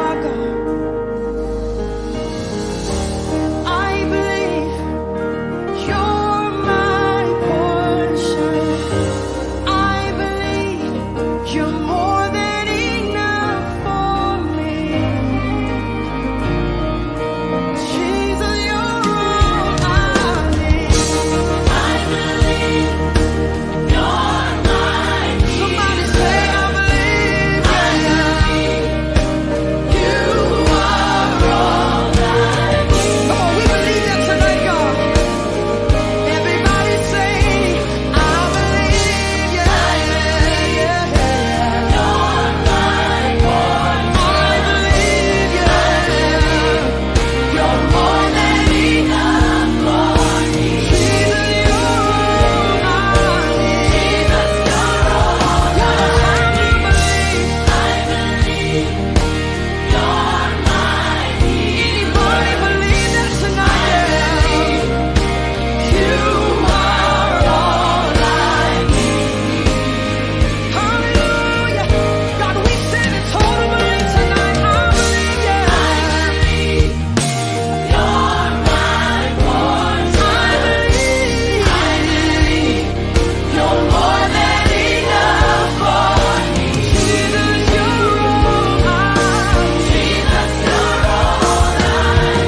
my God. I believe you're my portion. I believe you're more than enough for me. Jesus, you're all I need. I believe you're my peace. Somebody say, I believe. You are all I need. Come on, we believe that tonight, God. Everybody say, I believe, yeah, yeah, yeah. You're my portion. I believe, yeah. You're more than enough for me. Jesus, you're all I need. Jesus, you're all I need. I believe you're my peace. Anybody believe that tonight? You are all I need. Hallelujah. God, we stand in total belief tonight. I believe, yeah. I believe you're my portion. I believe you're more than enough for me. Jesus, you're all I need. Jesus, you're all I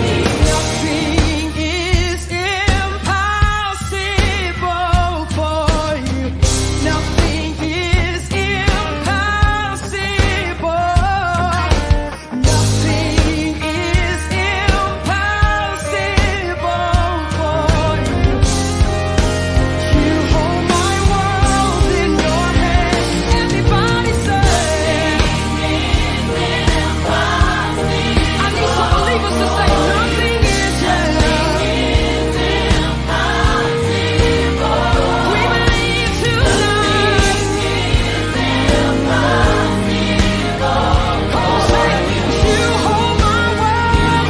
need. Nothing is impossible for you. Nothing is impossible. Nothing is impossible for you. You hold my world in your hand. Everybody say, I need some believers to say, nothing is impossible. We believe tonight. Come on, say it. You hold my world.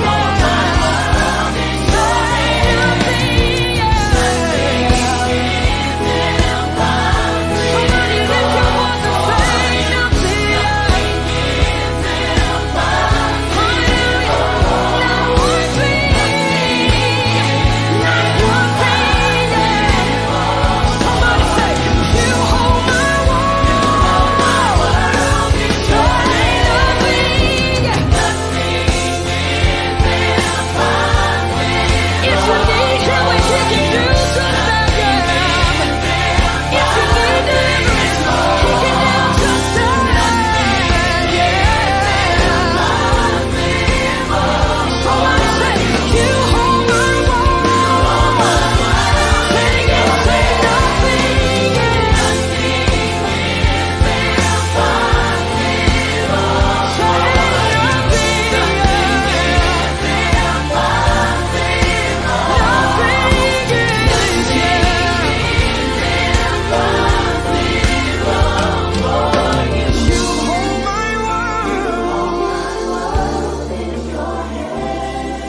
Somebody lift your voice and say, nothing. Hallelujah. Not one thing. Not one thing. Somebody say, you hold my world. If you need healing, He can do just that. If you need deliverance, He can do just that. Somebody say, you hold my world. Say it again, say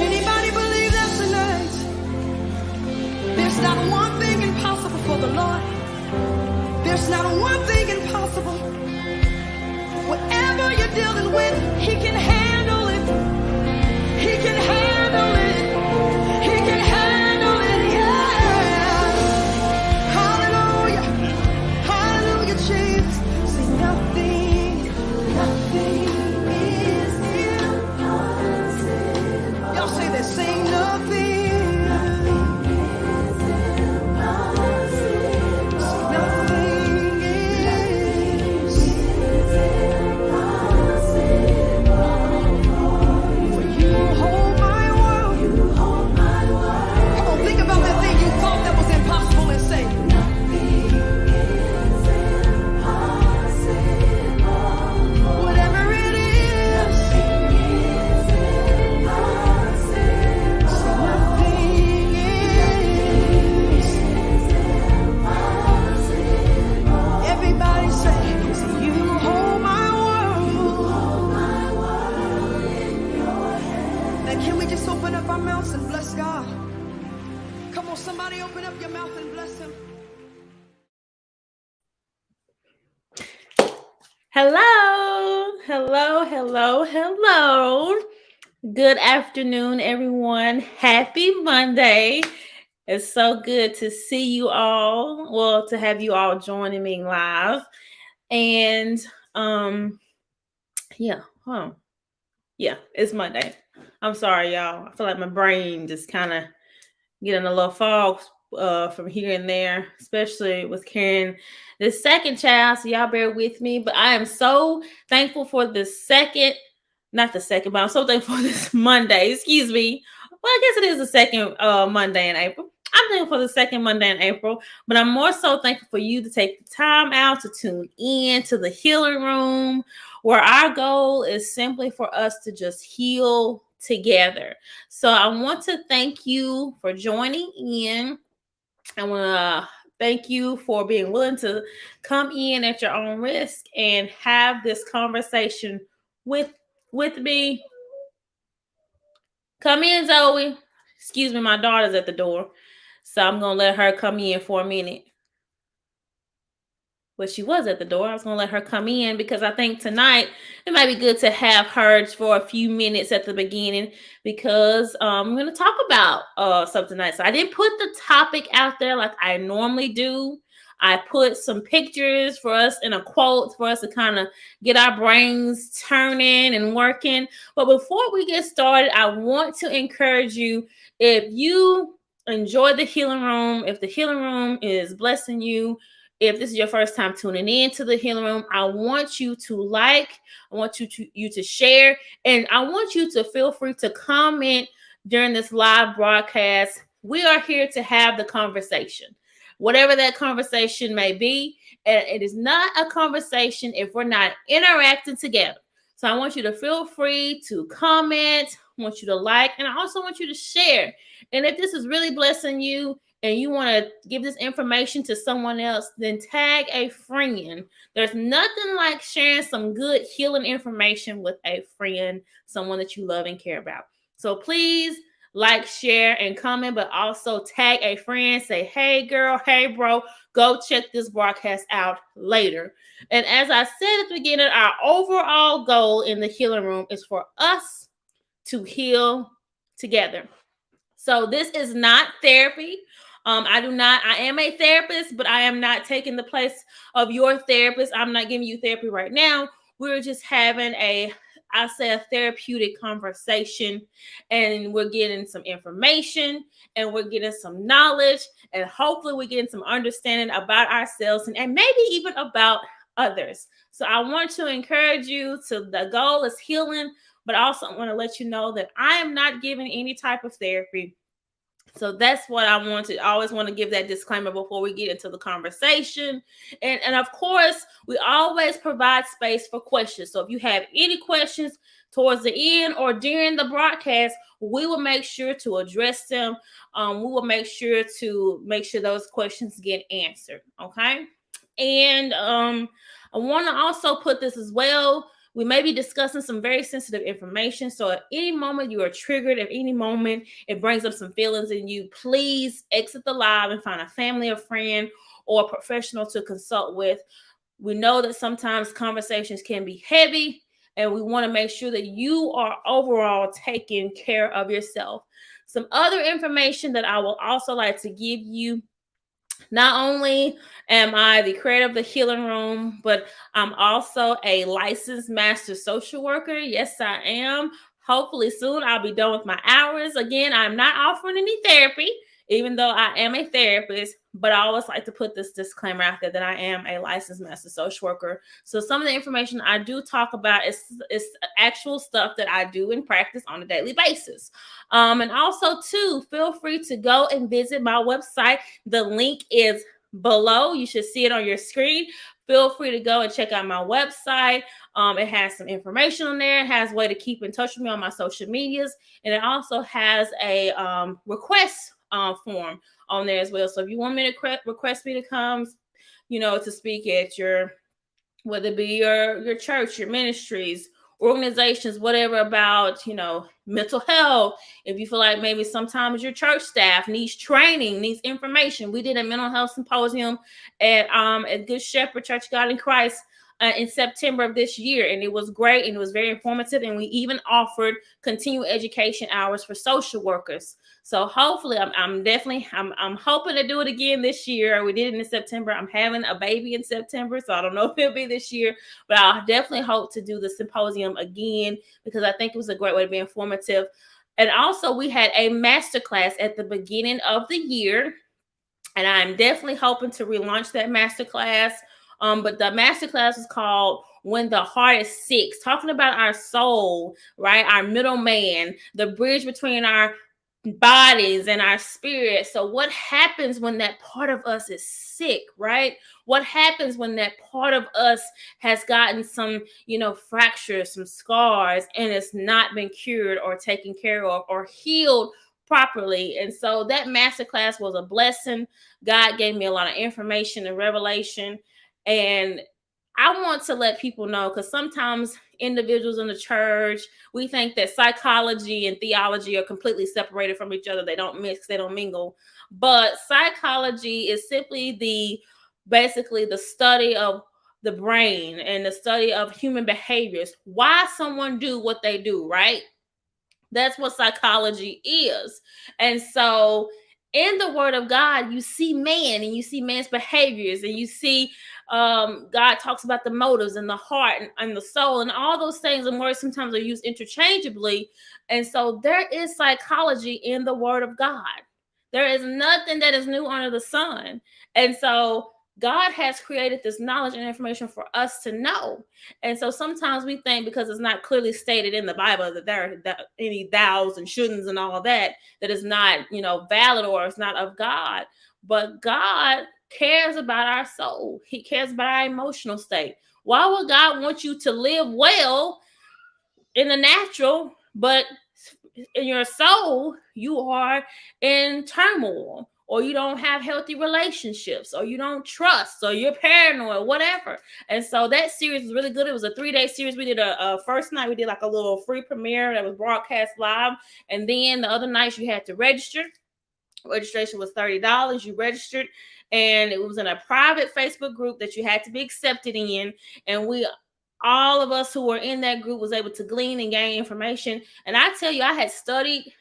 Anybody believe that tonight? There's not one thing impossible for the Lord. There's not one thing impossible. Whatever you're dealing with, He can handle it. He can handle it. He can handle it. Yeah. Hallelujah. Hallelujah, Jesus. Say nothing is impossible. Y'all say that. Say nothing. Say nothing is for you. Hold my world. Come on, think about that thing you thought that was impossible and say, whatever it is. Say nothing is. Everybody say, you hold my world. Now can we just open up our mouths and bless God? Come on, somebody open up your mouth and bless Him. Hello. Hello, hello, hello. Good afternoon, everyone. Happy Monday. It's so good to see you all. Well, to have you all joining me live. And yeah, huh. Yeah, it's Monday. I'm sorry, y'all. I feel like my brain just kind of getting a little fog from here and there, especially with carrying this second child. So y'all bear with me. But I am so thankful for the second, not the second, but I'm so thankful for this Monday. Excuse me. Well, I guess it is the second Monday in April. I'm thankful for the second Monday in April, but I'm more so thankful for you to take the time out to tune in to the healing room, where our goal is simply for us to just heal together. So I want to thank you for joining in. I want to thank you for being willing to come in at your own risk and have this conversation with me. Come in, Zoe. Excuse me, my daughter's at the door. So I'm going to let her come in for a minute. But she was at the door. I was going to let her come in because I think tonight it might be good to have her for a few minutes at the beginning because I'm going to talk about something tonight. So I didn't put the topic out there like I normally do. I put some pictures for us and a quote for us to kind of get our brains turning and working. But before we get started, I want to encourage you, if you enjoy the healing room, if the healing room is blessing you, if this is your first time tuning in to the healing room, I want you to like, I want you to share, and I want you to feel free to comment during this live broadcast. We are here to have the conversation, whatever that conversation may be. And it is not a conversation if we're not interacting together. So I want you to feel free to comment, I want you to like, and I also want you to share. And if this is really blessing you, and you want to give this information to someone else, then tag a friend. There's nothing like sharing some good healing information with a friend, someone that you love and care about. So please like, share, and comment, but also tag a friend. Say, hey, girl, hey, bro, go check this broadcast out later. And as I said at the beginning, our overall goal in the healing room is for us to heal together. So this is not therapy. I am a therapist, but I am not taking the place of your therapist. I'm not giving you therapy right now. We're just having a therapeutic conversation, and we're getting some information and we're getting some knowledge, and hopefully we're getting some understanding about ourselves and maybe even about others. So I want to encourage you to, the goal is healing, but also I want to let you know that I am not giving any type of therapy. So that's what I wanted. I always want to give that disclaimer before we get into the conversation. And of course, we always provide space for questions. So if you have any questions towards the end or during the broadcast, we will make sure to address them. We will make sure those questions get answered. Okay. And I want to also put this as well. We may be discussing some very sensitive information. So at any moment you are triggered, at any moment it brings up some feelings in you, please exit the live and find a family, a friend, or a professional to consult with. We know that sometimes conversations can be heavy, and we want to make sure that you are overall taking care of yourself. Some other information that I will also like to give you: not only am I the creator of the healing room, but I'm also a licensed master social worker. Yes, I am. Hopefully soon I'll be done with my hours. Again, I'm not offering any therapy, even though I am a therapist, but I always like to put this disclaimer out there that I am a licensed master social worker. So some of the information I do talk about is actual stuff that I do in practice on a daily basis. And also, too, feel free to go and visit my website. The link is below. You should see it on your screen. Feel free to go and check out my website. It has some information on there. It has a way to keep in touch with me on my social medias. And it also has a request form on there as well. So if you want me to request me to come, to speak at your, whether it be your church, your ministries, organizations, whatever, about mental health. If you feel like maybe sometimes your church staff needs training, needs information. We did a mental health symposium at Good Shepherd Church of God in Christ in September of this year, and it was great and it was very informative. And we even offered continuing education hours for social workers. So hopefully, I'm definitely I'm hoping to do it again this year. We did it in September. I'm having a baby in September, so I don't know if it'll be this year, but I'll definitely hope to do the symposium again because I think it was a great way to be informative. And also, we had a masterclass at the beginning of the year, and I'm definitely hoping to relaunch that masterclass. But the masterclass is called "When the Heart is Sick," talking about our soul, right? Our middle man, the bridge between our bodies and our spirit. So what happens when that part of us is sick, right? What happens when that part of us has gotten some, fractures, some scars, and it's not been cured or taken care of or healed properly? And so that masterclass was a blessing. God gave me a lot of information and revelation, and I want to let people know, because sometimes individuals in the church, we think that psychology and theology are completely separated from each other. They don't mix, they don't mingle. But psychology is simply basically the study of the brain and the study of human behaviors, why someone do what they do, right? That's what psychology is. And so in the word of God, you see man and you see man's behaviors, and you see God talks about the motives and the heart and the soul and all those things, and words sometimes are used interchangeably. And so there is psychology in the word of God. There is nothing that is new under the sun. And so God has created this knowledge and information for us to know. And so sometimes we think, because it's not clearly stated in the Bible that there are any thous and shouldn'ts and all that is not, valid or it's not of God. But God cares about our soul. He cares about our emotional state. Why would God want you to live well in the natural, but in your soul, you are in turmoil, or you don't have healthy relationships, or you don't trust, or you're paranoid, whatever? And so that series was really good. It was a 3-day series. We did a first night, we did like a little free premiere that was broadcast live. And then the other nights you had to register. Registration was $30. You registered, and it was in a private Facebook group that you had to be accepted in. And all of us who were in that group was able to glean and gain information. And I tell you, I had studied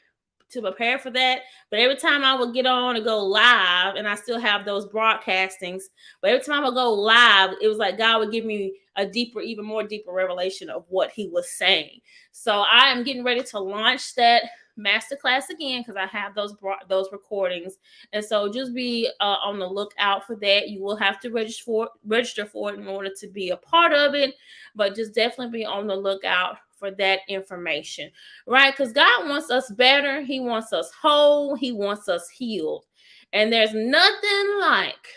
to prepare for that, but every time I would get on and go live, and I still have those broadcastings, but every time I would go live, it was like God would give me a deeper, even more deeper revelation of what he was saying. So I am getting ready to launch that masterclass again, because I have those recordings. And so just be on the lookout for that. You will have to register for it in order to be a part of it, but just definitely be on the lookout for that information, right? Because God wants us better. He wants us whole. He wants us healed. And there's nothing like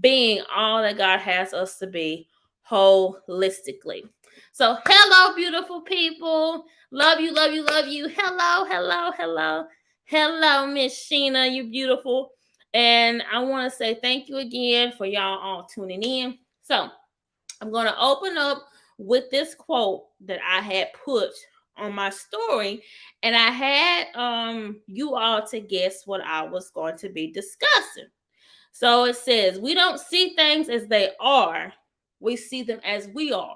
being all that God has us to be holistically. So hello, beautiful people. Love you, love you, love you. Hello, hello, hello. Hello, Miss Sheena. You're beautiful. And I want to say thank you again for y'all all tuning in. So I'm going to open up with this quote that I had put on my story, and I had you all to guess what I was going to be discussing. So it says, we don't see things as they are, we see them as we are.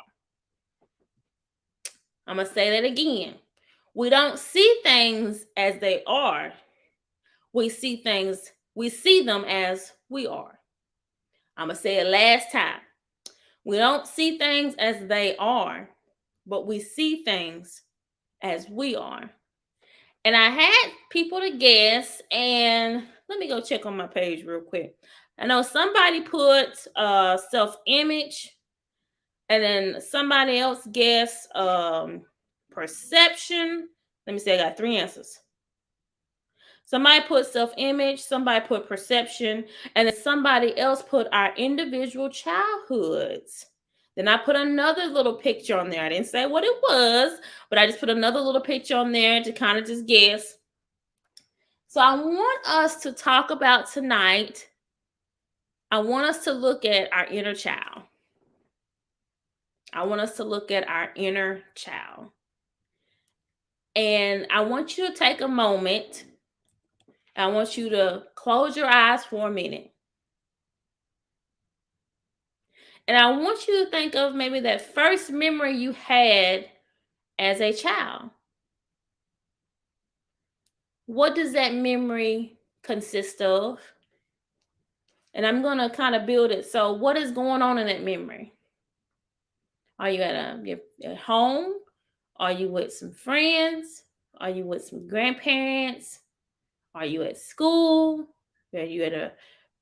I'm going to say that again. We don't see things as they are, we see them as we are. I'm going to say it last time. We don't see things as they are, but we see things as we are. And I had people to guess, and let me go check on my page real quick. I know somebody put self-image, and then somebody else guessed perception. Let me see, I got 3 answers. Somebody put self-image, somebody put perception, and then somebody else put our individual childhoods. Then I put another little picture on there. I didn't say what it was, but I just put another little picture on there to kind of just guess. So I want us to talk about tonight, I want us to look at our inner child. I want us to look at our inner child. And I want you to take a moment. I want you to close your eyes for a minute. And I want you to think of maybe that first memory you had as a child. What does that memory consist of? And I'm going to kind of build it. So, what is going on in that memory? Are you you're at home? Are you with some friends? Are you with some grandparents? Are you at school? Are you at a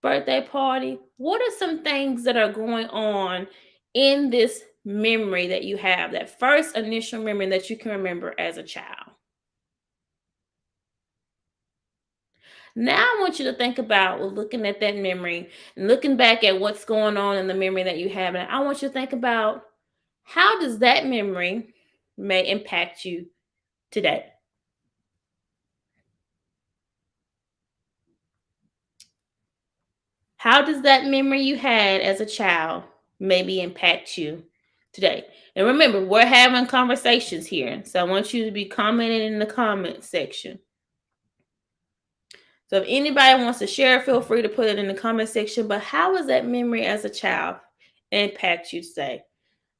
birthday party? What are some things that are going on in this memory that you have, that first initial memory that you can remember as a child? Now I want you to think about, well, looking at that memory and looking back at what's going on in the memory that you have. And I want you to think about, how does that memory may impact you today? How does that memory you had as a child maybe impact you today? And remember, we're having conversations here. So I want you to be commenting in the comment section. So if anybody wants to share, feel free to put it in the comment section. But how was that memory as a child impact you today?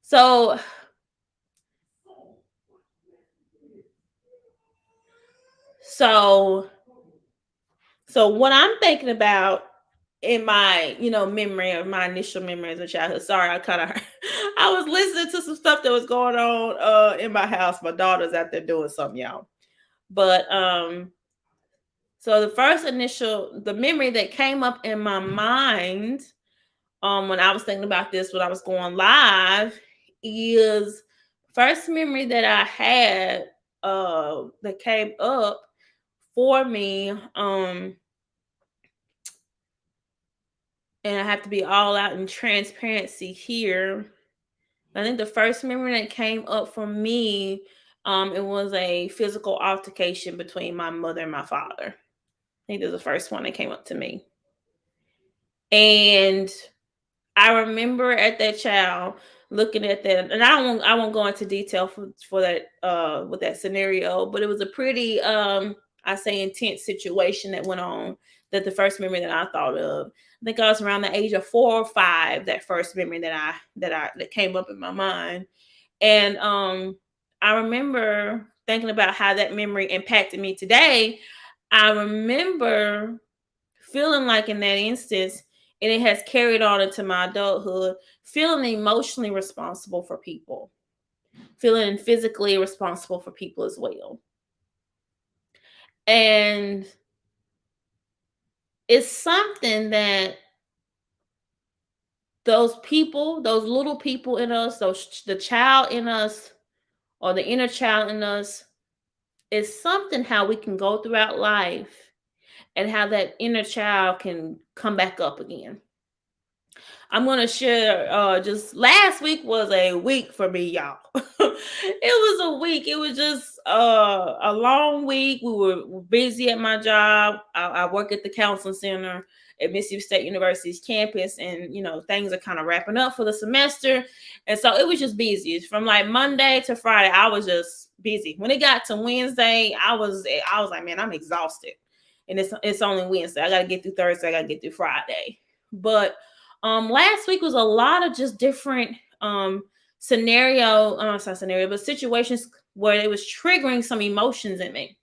So, so, so what I'm thinking about in my, memory, or my initial memory as a childhood. Sorry, I was listening to some stuff that was going on in my house. My daughter's out there doing something, y'all. But so the memory that came up in my mind when I was thinking about this, when I was going live, is first memory that I had that came up for me. And I have to be all out in transparency here. I think the first memory that came up for me, it was a physical altercation between my mother and my father. I think that's the first one that came up to me. And I remember at that child looking at that, and I won't go into detail for that with that scenario, but it was a pretty I say intense situation that went on. That the first memory that I thought of, I think I was around the age of 4 or 5. That first memory that came up in my mind, and I remember thinking about how that memory impacted me today. I remember feeling like in that instance, and it has carried on into my adulthood, feeling emotionally responsible for people, feeling physically responsible for people as well. And it's something that those people, those little people in us, the child in us, or the inner child in us, is something how we can go throughout life and how that inner child can come back up again. I'm gonna share. Just last week was a week for me, y'all. It was a week. It was just a long week. We were busy at my job. I work at the counseling center at Mississippi State University's campus, and things are kind of wrapping up for the semester, and so it was just busy. From like Monday to Friday, I was just busy. When it got to Wednesday, I was like, man, I'm exhausted, and it's only Wednesday. I got to get through Thursday. I got to get through Friday, but last week was a lot of just different situations where it was triggering some emotions in me.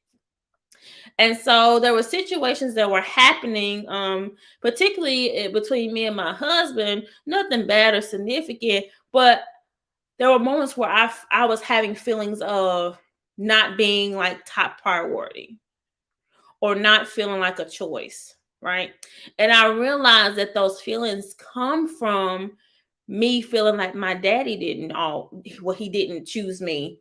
And so there were situations that were happening, particularly between me and my husband, nothing bad or significant, but there were moments where I was having feelings of not being like top priority, or not feeling like a choice. Right. And I realized that those feelings come from me feeling like my daddy he didn't choose me.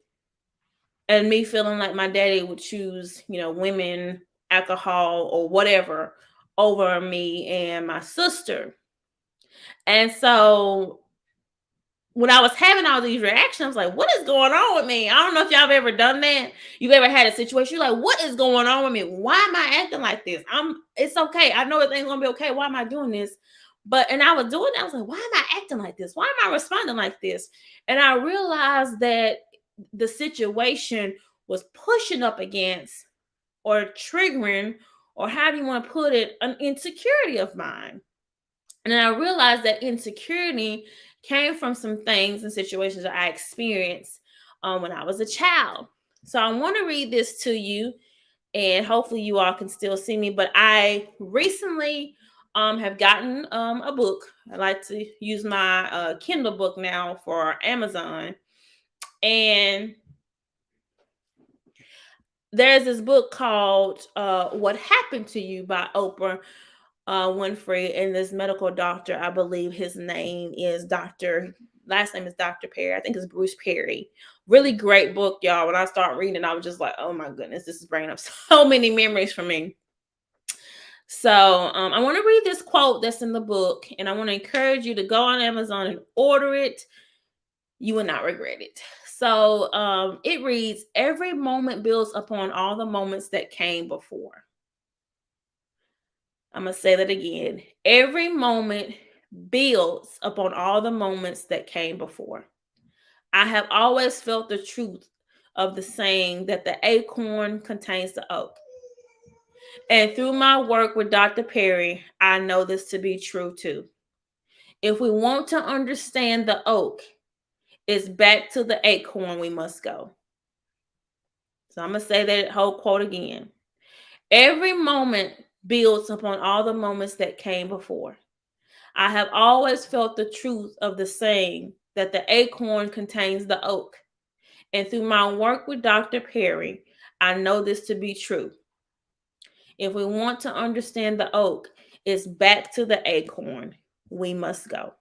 And me feeling like my daddy would choose, women, alcohol, or whatever over me and my sister. And so when I was having all these reactions, I was like, what is going on with me? I don't know if y'all have ever done that. You've ever had a situation, you're like, what is going on with me? Why am I acting like this? It's okay. I know everything's gonna be okay. Why am I doing this? And I was doing that. I was like, why am I acting like this? Why am I responding like this? And I realized that the situation was pushing up against, or triggering, or how do you want to put it, an insecurity of mine. And then I realized that insecurity came from some things and situations that I experienced when I was a child. So I want to read this to you, and hopefully you all can still see me. But I recently have gotten a book. I like to use my Kindle book now for Amazon. And there's this book called What Happened to You by Oprah Winfrey, and this medical doctor, I believe his name is last name is Dr. Perry. I think it's Bruce Perry. Really great book, y'all. When I start reading, I was just like, oh my goodness, this is bringing up so many memories for me. So I want to read this quote that's in the book, and I want to encourage you to go on Amazon and order it. You will not regret it. So it reads, every moment builds upon all the moments that came before. I'm going to say that again. Every moment builds upon all the moments that came before. I have always felt the truth of the saying that the acorn contains the oak. And through my work with Dr. Perry, I know this to be true too. If we want to understand the oak, it's back to the acorn we must go. So I'm going to say that whole quote again. Every moment builds upon all the moments that came before. I have always felt the truth of the saying that the acorn contains the oak. And through my work with Dr. Perry, I know this to be true. If we want to understand the oak, it's back to the acorn we must go.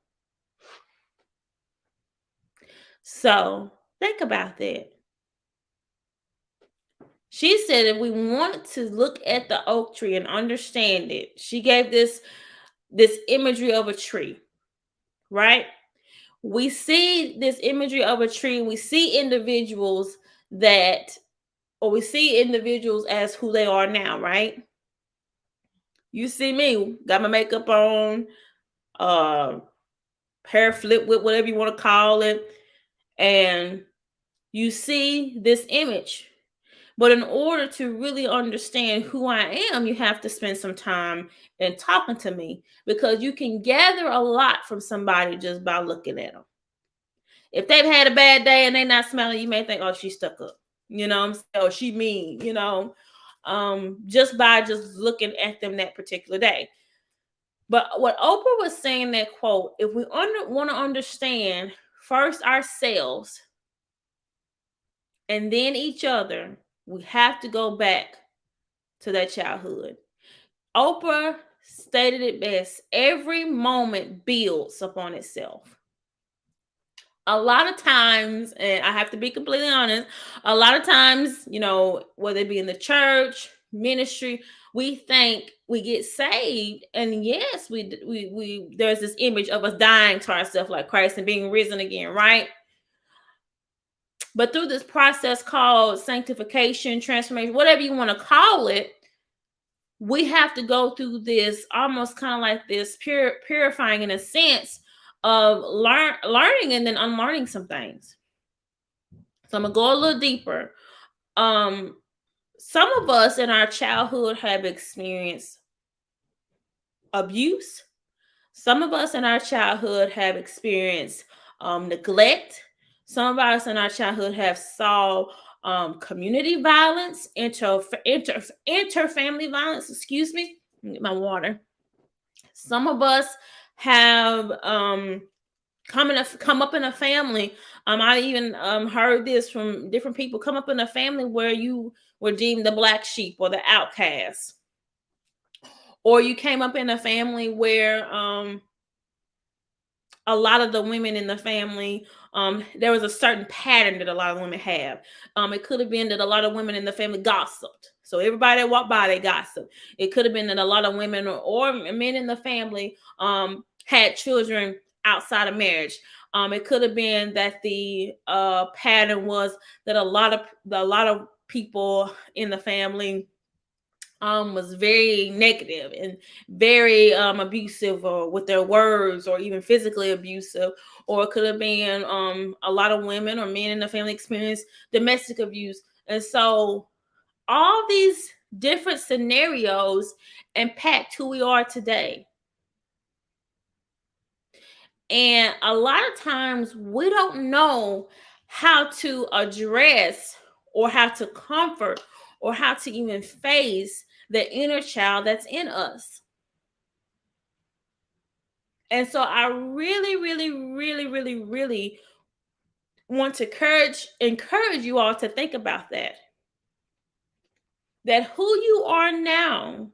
So think about that. She said if we want to look at the oak tree and understand it, she gave this imagery of a tree, right? We see this imagery of a tree. We see individuals we see individuals as who they are now, right? You see me, got my makeup on, hair flip with whatever you want to call it, and you see this image. But in order to really understand who I am, you have to spend some time in talking to me, because you can gather a lot from somebody just by looking at them. If they've had a bad day and they're not smiling, you may think, oh, she's stuck up. You know what I'm saying? Oh, she mean, just by just looking at them that particular day. But what Oprah was saying in that quote, if we want to understand first ourselves and then each other, we have to go back to that childhood. Oprah stated it best. Every moment builds upon itself. A lot of times, and I have to be completely honest, a lot of times, whether it be in the church, ministry, we think we get saved, and yes, we there's this image of us dying to ourselves like Christ and being risen again, right? But through this process called sanctification, transformation, whatever you want to call it, we have to go through this almost kind of like this purifying in a sense of learning and then unlearning some things. So I'm gonna go a little deeper. Some of us in our childhood have experienced abuse. Some of us in our childhood have experienced neglect. Some of us in our childhood have saw community violence, interfamily violence. Excuse me, let me get my water. Some of us have come up in a family. I even heard this from different people. Come up in a family where you were deemed the black sheep or the outcast, or you came up in a family where a lot of the women in the family, there was a certain pattern that a lot of women have. It could have been that a lot of women in the family gossiped. So everybody that walked by, they gossiped. It could have been that a lot of women or men in the family had children outside of marriage. It could have been that the pattern was that a lot of people in the family was very negative and very abusive with their words, or even physically abusive. Or it could have been a lot of women or men in the family experience domestic abuse. And so all these different scenarios impact who we are today. And a lot of times we don't know how to address or how to comfort or how to even face the inner child that's in us. And so I really, really, really, really, really want to encourage you all to think about that. That who you are now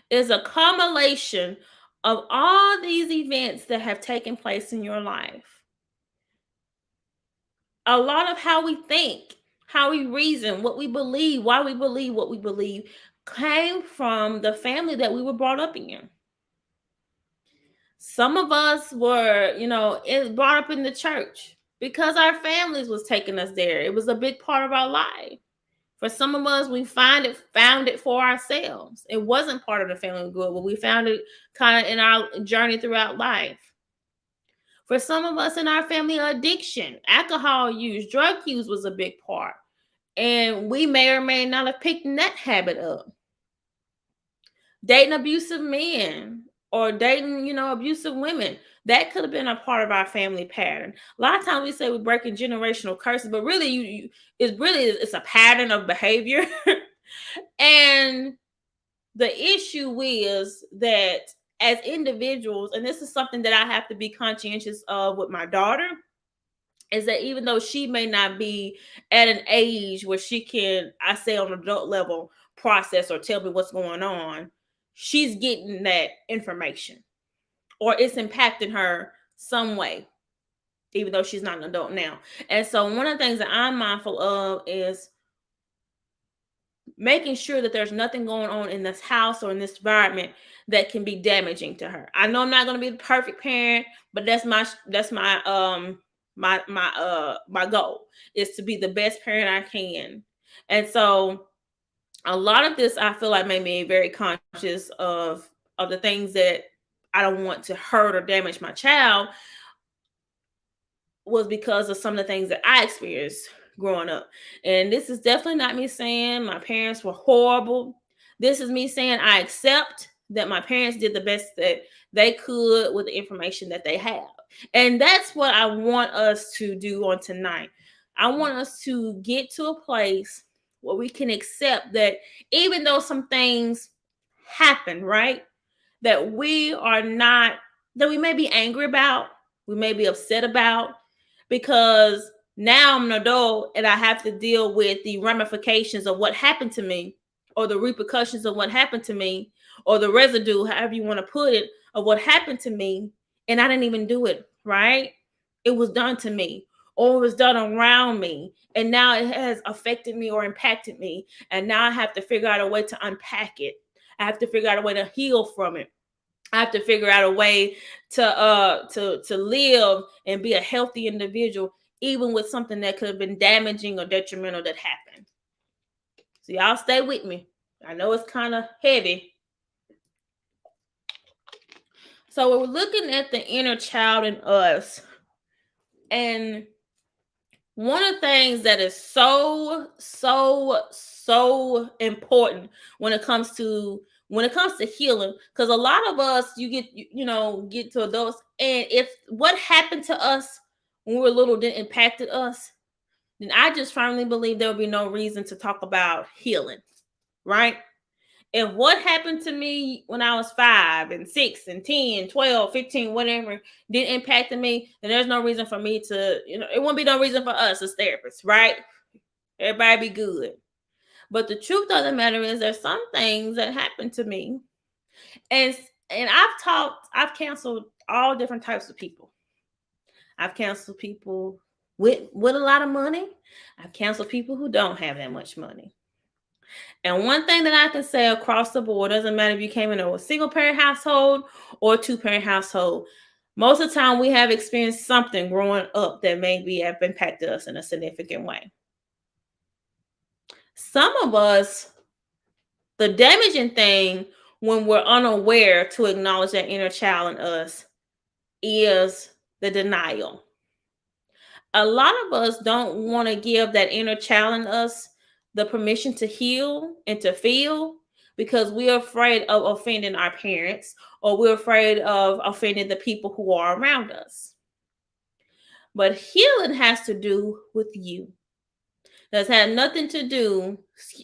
is a culmination of all these events that have taken place in your life. A lot of how we think, how we reason, what we believe, why we believe what we believe came from the family that we were brought up in. Some of us were, brought up in the church because our families was taking us there. It was a big part of our life. For some of us, we found it for ourselves. It wasn't part of the family we grew up with. We found it kind of in our journey throughout life. For some of us in our family, addiction, alcohol use, drug use was a big part. And we may or may not have picked that habit up. Dating abusive men or dating, abusive women, that could have been a part of our family pattern. A lot of times we say we're breaking generational curses, but really it's a pattern of behavior. And the issue is that as individuals, and this is something that I have to be conscientious of with my daughter, is that even though she may not be at an age where she can, I say on an adult level, process or tell me what's going on, she's getting that information or it's impacting her some way, even though she's not an adult now. And so one of the things that I'm mindful of is making sure that there's nothing going on in this house or in this environment that can be damaging to her. I know I'm not going to be the perfect parent, but that's my my goal is to be the best parent I can. And so a lot of this I feel like made me very conscious of the things that I don't want to hurt or damage my child was because of some of the things that I experienced growing up. And this is definitely not me saying my parents were horrible. This is me saying I accept that my parents did the best that they could with the information that they have. And that's what I want us to do on tonight. I want us to get to a place where we can accept that even though some things happen, right? That we are not, that we may be angry about, we may be upset about, because now I'm an adult and I have to deal with the ramifications of what happened to me or the repercussions of what happened to me or the residue, however you want to put it, of what happened to me. And I didn't even do it, right? It was done to me or it was done around me. And now it has affected me or impacted me. And now I have to figure out a way to unpack it. I have to figure out a way to heal from it. I have to figure out a way to live and be a healthy individual, even with something that could have been damaging or detrimental that happened. So y'all stay with me. I know it's kind of heavy. So we're looking at the inner child in us. And one of the things that is so important when it comes to healing, because a lot of us, you get to adults, and if what happened to us when we were little didn't impacted us, then I just firmly believe there will be no reason to talk about healing, right? If what happened to me when I was 5 and 6 and 10, 12, 15, whatever, didn't impact me, then there's no reason for me to, it won't be no reason for us as therapists, right? Everybody be good. But the truth of the matter is there's some things that happened to me. And I've counseled all different types of people. I've counseled people with a lot of money. I've counseled people who don't have that much money. And one thing that I can say across the board, doesn't matter if you came into a single parent household or a 2-parent household, most of the time we have experienced something growing up that maybe have impacted us in a significant way. Some of us, the damaging thing when we're unaware to acknowledge that inner child in us is the denial. A lot of us don't want to give that inner child in us the permission to heal and to feel, because we're afraid of offending our parents, or we're afraid of offending the people who are around us. But healing has to do with you. That's had nothing to do.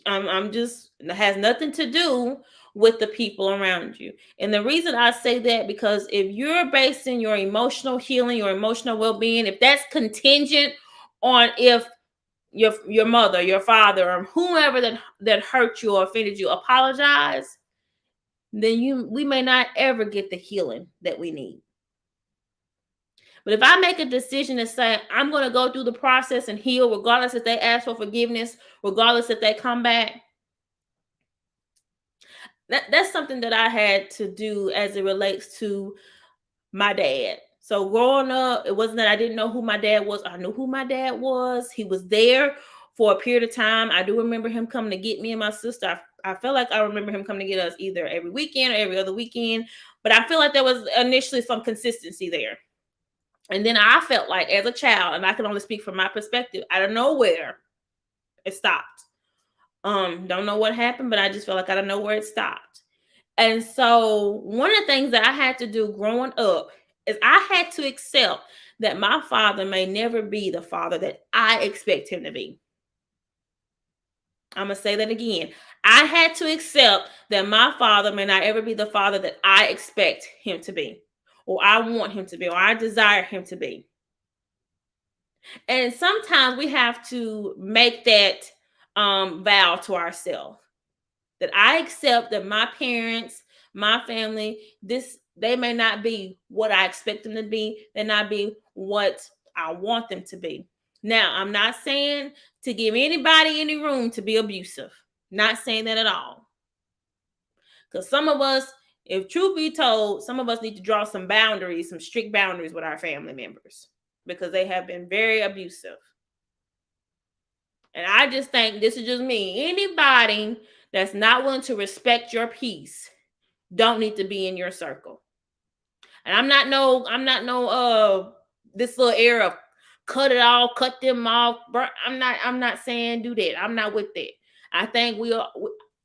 I'm just it has nothing to do with the people around you. And the reason I say that, because if you're basing your emotional healing, your emotional well-being, if that's contingent on if your mother, your father, or whomever that hurt you or offended you apologize, then we may not ever get the healing that we need. But if I make a decision to say I'm going to go through the process and heal, regardless if they ask for forgiveness, regardless if they come back, that's something that I had to do as it relates to my dad. So growing up, it wasn't that I didn't know who my dad was. I knew who my dad was. He was there for a period of time. I do remember him coming to get me and my sister. I feel like I remember him coming to get us either every weekend or every other weekend. But I feel like there was initially some consistency there. And then I felt like as a child, and I can only speak from my perspective, out of nowhere, it stopped. Don't know what happened, but I just felt like out of nowhere it stopped. And so one of the things that I had to do growing up is I had to accept that my father may never be the father that I expect him to be. I'm going to say that again. I had to accept that my father may not ever be the father that I expect him to be, or I want him to be, or I desire him to be. And sometimes we have to make that vow to ourselves, that I accept that my parents, my family, they may not be what I expect them to be. They not be what I want them to be. Now, I'm not saying to give anybody any room to be abusive. Not saying that at all. Because some of us, if truth be told, some of us need to draw some boundaries, some strict boundaries with our family members, because they have been very abusive. And I just think, this is just me, anybody that's not willing to respect your peace don't need to be in your circle. And I'm not this little era of cut it all, cut them off. I'm not saying do that. I'm not with that. I think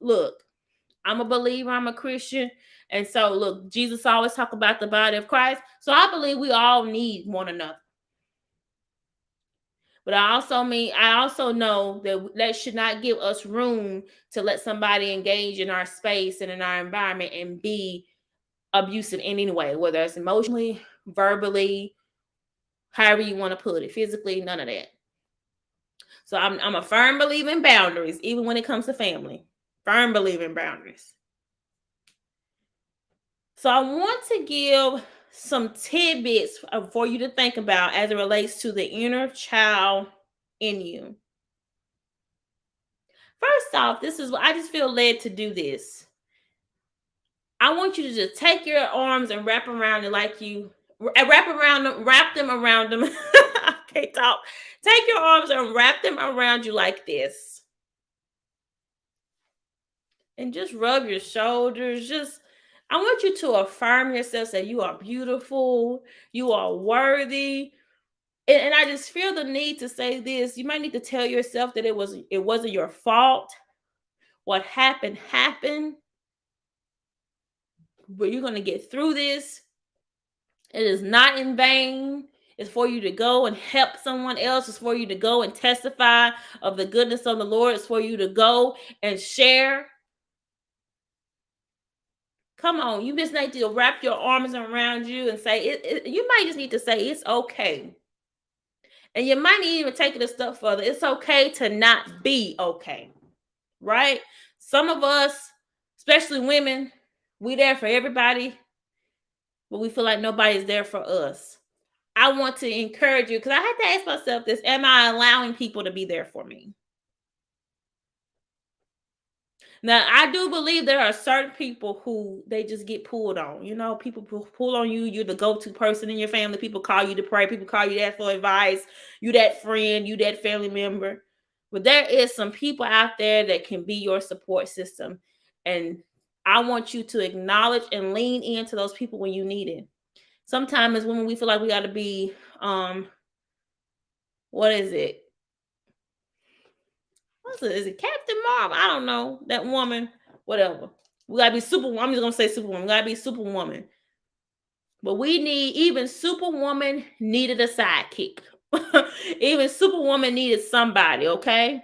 look, I'm a believer, I'm a Christian. And so look, Jesus always talk about the body of Christ. So I believe we all need one another. But I also know that should not give us room to let somebody engage in our space and in our environment and be abusive in any way, whether it's emotionally, verbally, however you want to put it, physically, none of that. So I'm a firm believer in boundaries, even when it comes to family. Firm believer in boundaries. So I want to give some tidbits for you to think about as it relates to the inner child in you. First off, this is what I just feel led to do this. I want you to just take your arms and wrap them around them. I can't talk. Take your arms and wrap them around you like this. And just rub your shoulders. I want you to affirm yourself that you are beautiful, you are worthy. And I just feel the need to say this. You might need to tell yourself that it wasn't your fault. What happened, but you're going to get through this. It is not in vain. It's for you to go and help someone else. It's for you to go and testify of the goodness of the Lord. It's for you to go and share. Come on, you just need to wrap your arms around you and say, you might just need to say, it's okay. And you might even take it a step further. It's okay to not be okay, right? Some of us, especially women, we there for everybody, but we feel like nobody's there for us. I want to encourage you, because I had to ask myself this: am I allowing people to be there for me? Now, I do believe there are certain people who they just get pulled on. You know, people pull on you. You're the go-to person in your family. People call you to pray. People call you that for advice. You that friend. You that family member. But there is some people out there that can be your support system. And I want you to acknowledge and lean into those people when you need it. Sometimes when we feel like we got to be, what is it? Is it Captain Marvel? I don't know. That woman whatever. We gotta be superwoman. I'm just gonna say superwoman. We gotta be superwoman. But even Superwoman needed a sidekick. Even Superwoman needed somebody, okay?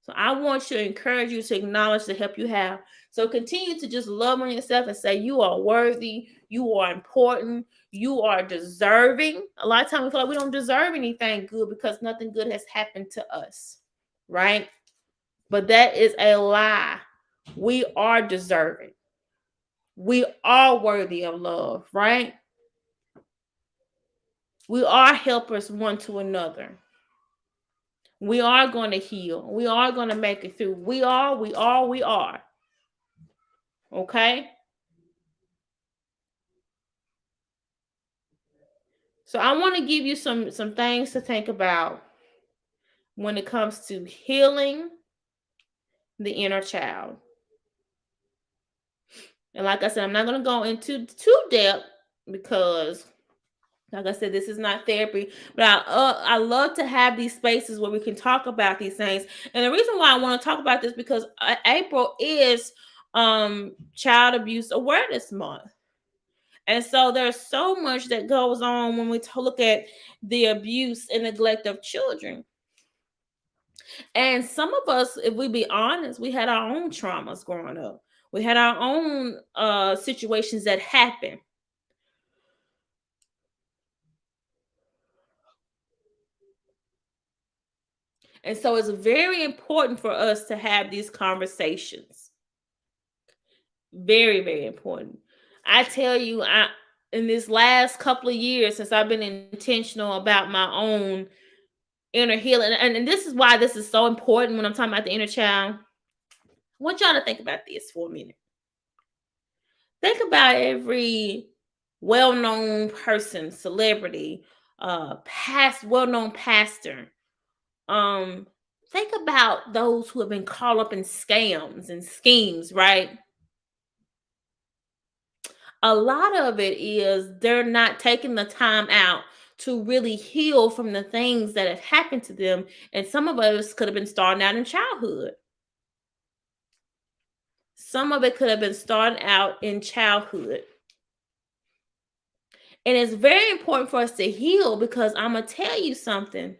So I want to encourage you to acknowledge the help you have. So continue to just love on yourself and say you are worthy, you are important, you are deserving. A lot of times we feel like we don't deserve anything good because nothing good has happened to us, right? But that is a lie. We are deserving. We are worthy of love, right? We are helpers one to another. We are going to heal. We are going to make it through. We are. Okay? So I want to give you some things to think about when it comes to healing the inner child. And like I said, I'm not going to go into too depth because like I said, this is not therapy, but I love to have these spaces where we can talk about these things. And the reason why I want to talk about this because April is Child Abuse Awareness Month. And so there's so much that goes on when we look at the abuse and neglect of children. And some of us, if we be honest, we had our own traumas growing up. We had our own situations that happened. And so it's very important for us to have these conversations. Very, very important. I tell you, in this last couple of years, since I've been intentional about my own inner healing, and this is why this is so important when I'm talking about the inner child. I want y'all to think about this for a minute. Think about every well-known person, celebrity, well-known pastor. Think about those who have been caught up in scams and schemes, right? A lot of it is they're not taking the time out to really heal from the things that have happened to them. And some of us could have been starting out in childhood. Some of it could have been starting out in childhood. And it's very important for us to heal because I'm going to tell you something.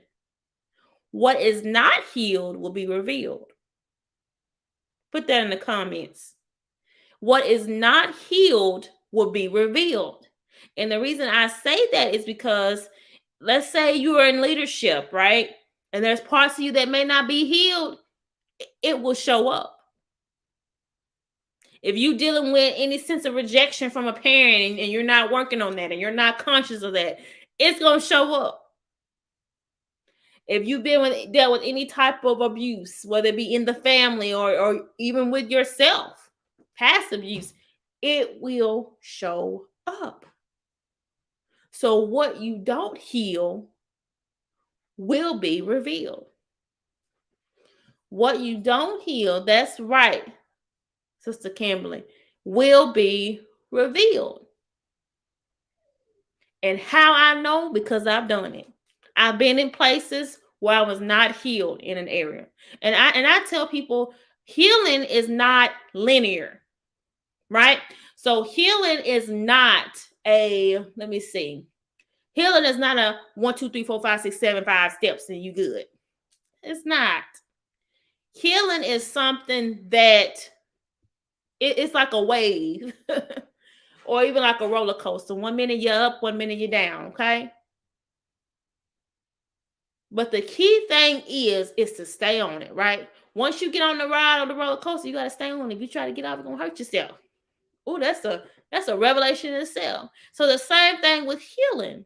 What is not healed will be revealed. Put that in the comments. What is not healed will be revealed. And the reason I say that is because let's say you are in leadership, right? And there's parts of you that may not be healed, it will show up. If you're dealing with any sense of rejection from a parent and you're not working on that and you're not conscious of that, it's going to show up. If you've dealt with any type of abuse, whether it be in the family or even with yourself, past abuse, it will show up. So what you don't heal will be revealed. What you don't heal, that's right, Sister Kimberly, will be revealed. And how I know? Because I've done it. I've been in places where I was not healed in an area. And I tell people healing is not linear, right? So healing is not let me see. Healing is not a 1, 2, 3, 4, 5, 6, 7, 5 steps and you good. It's not. Healing is something that it's like a wave or even like a roller coaster. 1 minute you're up, 1 minute you're down, okay? But the key thing is to stay on it, right? Once you get on the ride or the roller coaster, you got to stay on it. If you try to get off, you're going to hurt yourself. Oh, that's a revelation in itself. So the same thing with healing.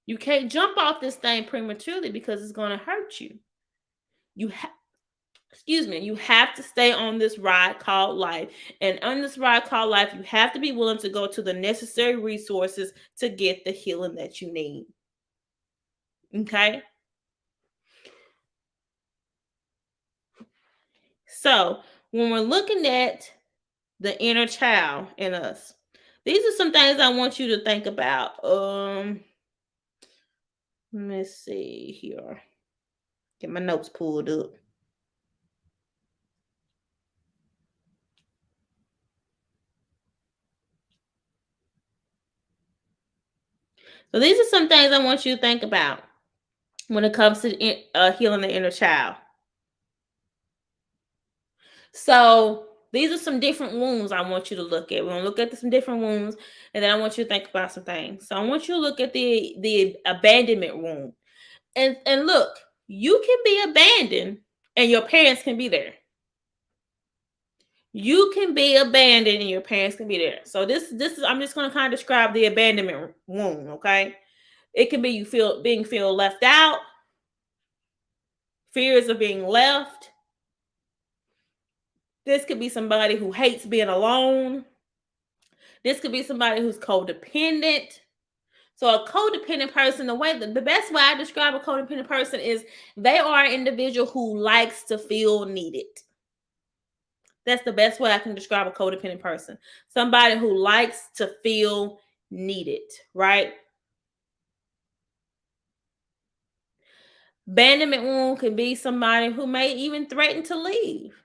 You can't jump off this thing prematurely because it's going to hurt you. You have to stay on this ride called life. And on this ride called life, you have to be willing to go to the necessary resources to get the healing that you need. Okay? So, when we're looking at the inner child in us, these are some things I want you to think about. Let's see here. Get my notes pulled up. So these are some things I want you to think about when it comes to healing the inner child. So these are some different wounds I want you to look at. We're gonna look at some different wounds, and then I want you to think about some things. So I want you to look at the abandonment wound, and look, you can be abandoned, and your parents can be there. You can be abandoned, and your parents can be there. So this is I'm just gonna kind of describe the abandonment wound. Okay, it can be you feel left out, fears of being left. This could be somebody who hates being alone. This could be somebody who's codependent. So a codependent person, the best way I describe a codependent person is they are an individual who likes to feel needed. That's the best way I can describe a codependent person. Somebody who likes to feel needed, right? Abandonment wound can be somebody who may even threaten to leave.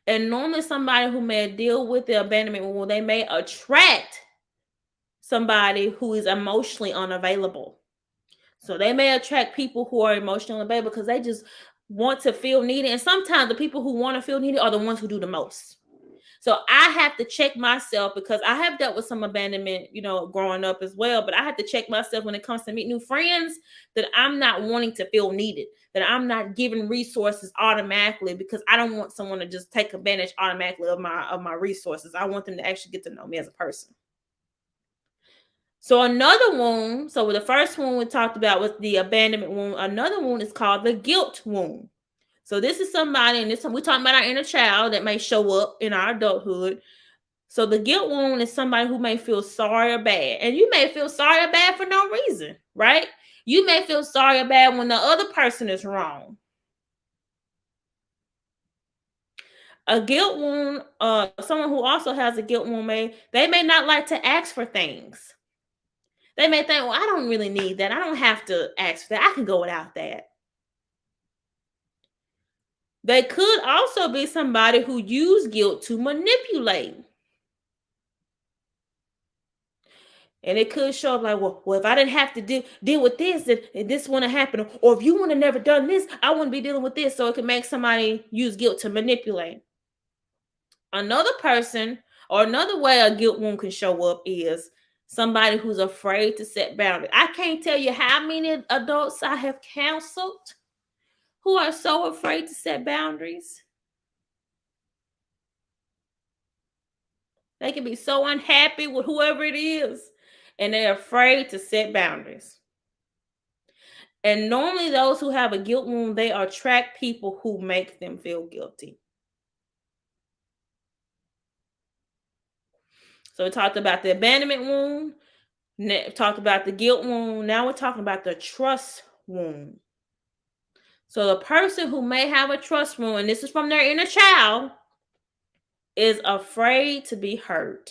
And normally somebody who may deal with the abandonment wound, they may attract somebody who is emotionally unavailable. So they may attract people who are emotionally unavailable because they just want to feel needed. And sometimes the people who want to feel needed are the ones who do the most. So I have to check myself because I have dealt with some abandonment, growing up as well. But I have to check myself when it comes to meet new friends that I'm not wanting to feel needed, that I'm not giving resources automatically because I don't want someone to just take advantage automatically of my resources. I want them to actually get to know me as a person. So another wound, so the first wound we talked about was the abandonment wound. Another wound is called the guilt wound. So this is somebody, and we're talking about our inner child that may show up in our adulthood. So the guilt wound is somebody who may feel sorry or bad. And you may feel sorry or bad for no reason, right? You may feel sorry or bad when the other person is wrong. A guilt wound, someone who also has a guilt wound they may not like to ask for things. They may think, well, I don't really need that. I don't have to ask for that. I can go without that. They could also be somebody who use guilt to manipulate. And it could show up like, well, if I didn't have to deal with this, then this wouldn't happen. Or if you wouldn't have never done this, I wouldn't be dealing with this. So it can make somebody use guilt to manipulate. Another person or another way a guilt wound can show up is somebody who's afraid to set boundaries. I can't tell you how many adults I have counseled who are so afraid to set boundaries. They can be so unhappy with whoever it is, and they're afraid to set boundaries. And normally those who have a guilt wound, they attract people who make them feel guilty. So we talked about the abandonment wound, talked about the guilt wound. Now we're talking about the trust wound. So the person who may have a trust wound, and this is from their inner child, is afraid to be hurt.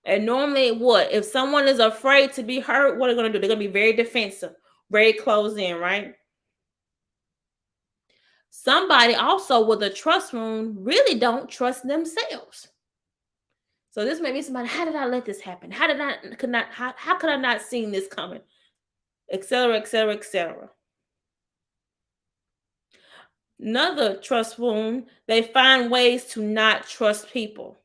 And normally if someone is afraid to be hurt, what are they going to do? They're going to be very defensive, very closed in, right? Somebody also with a trust wound really don't trust themselves. So this may be somebody, how did I let this happen? How could I not see this coming? Etc., etc., etc. Another trust wound, they find ways to not trust people.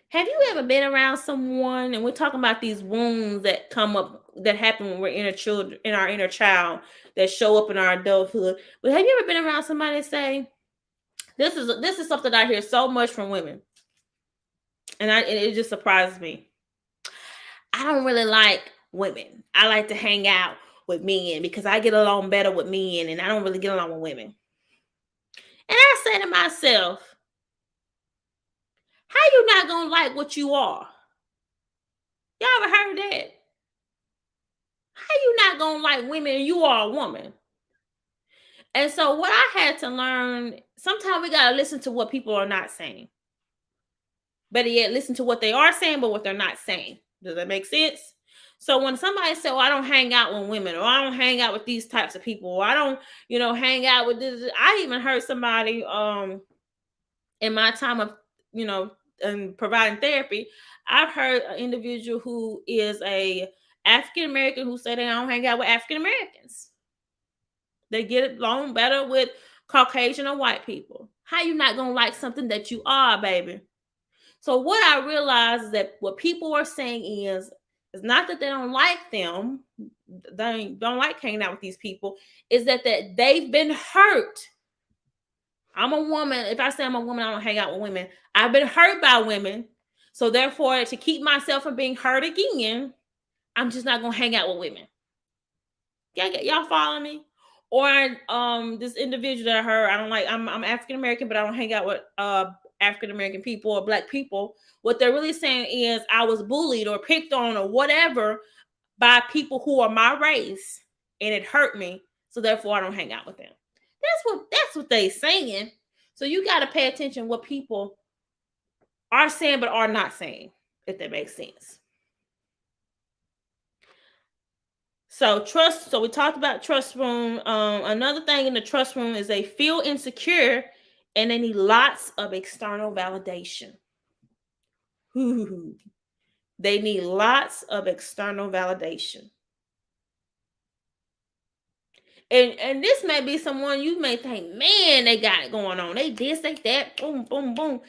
Have you ever been around someone, and we're talking about these wounds that come up, that happen when we're in our inner child, that show up in our adulthood. But have you ever been around somebody that say, this is something I hear so much from women, and it just surprises me. I don't really like women. I like to hang out with men because I get along better with men, and I don't really get along with women. And I say to myself, how you not gonna like what you are? Y'all ever heard that? How you not gonna like women and you are a woman? And so what I had to learn, sometimes we gotta listen to what people are not saying. Better yet, listen to what they are saying, but what they're not saying. Does that make sense? So when somebody says, well, I don't hang out with women, or I don't hang out with these types of people, or I don't, hang out with this. I even heard somebody in my time of, and providing therapy, I've heard an individual who is a African American who say they don't hang out with African Americans. They get along better with Caucasian or white people. How you not gonna like something that you are, baby? So what I realize is that what people are saying is it's not that they don't like them, they don't like hanging out with these people, is that they've been hurt. I'm a woman. If I say I'm a woman, I don't hang out with women. I've been hurt by women. So therefore, to keep myself from being hurt again, I'm just not gonna hang out with women. Y'all follow me? Or this individual that I heard, I don't like. I'm African American, but I don't hang out with African American people or black people. What they're really saying is I was bullied or picked on or whatever by people who are my race, and it hurt me. So therefore, I don't hang out with them. That's what they saying. So you got to pay attention what people are saying but are not saying, if that makes sense. So trust. So we talked about trust room. Another thing in the trust room is they feel insecure and they need lots of external validation. They need lots of external validation. And this may be someone you may think, man, they got it going on. They this, they that, boom, boom, boom.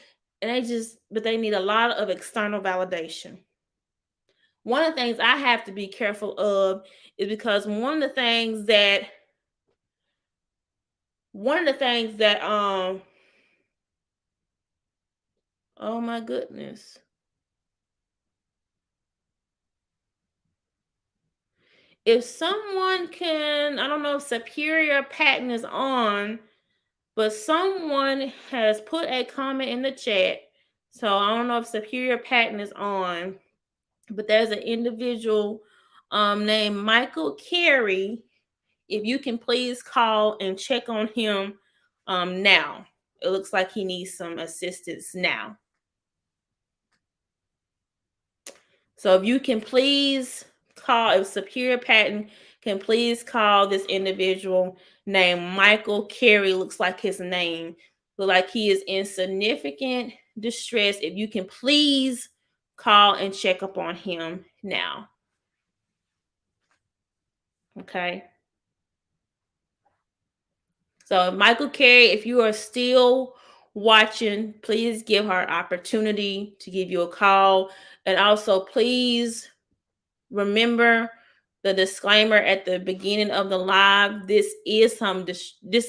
And but they need a lot of external validation. One of the things I have to be careful of is because one of the things that oh my goodness. If someone can, I don't know if Superior Patton is on, but someone has put a comment in the chat. So I don't know if Superior Patton is on, but there's an individual named Michael Carey. If you can please call and check on him now. It looks like he needs some assistance now. So if you can please call, if Superior Patton can please call this individual named Michael Carey, looks like his name, look like he is in significant distress. If you can please call and check up on him now. Okay. So Michael Carey, if you are still watching, please give her an opportunity to give you a call. And also please remember the disclaimer at the beginning of the live. This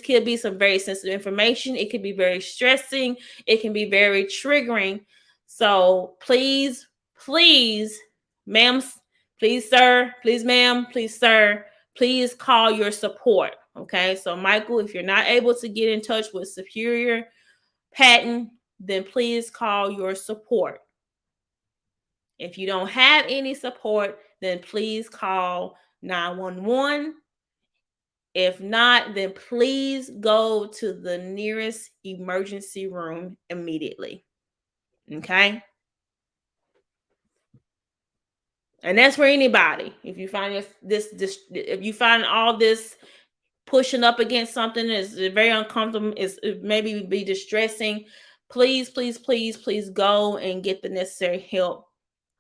could be some very sensitive information. It could be very stressing. It can be very triggering. So please, ma'am, please, sir, please, ma'am, please, sir, please call your support. Okay. So Michael, if you're not able to get in touch with Superior Patton, then please call your support. If you don't have any support, then please call 911. If not, then please go to the nearest emergency room immediately. Okay? And that's for anybody. If you find if you find all this pushing up against something is very uncomfortable, it maybe be distressing, please go and get the necessary help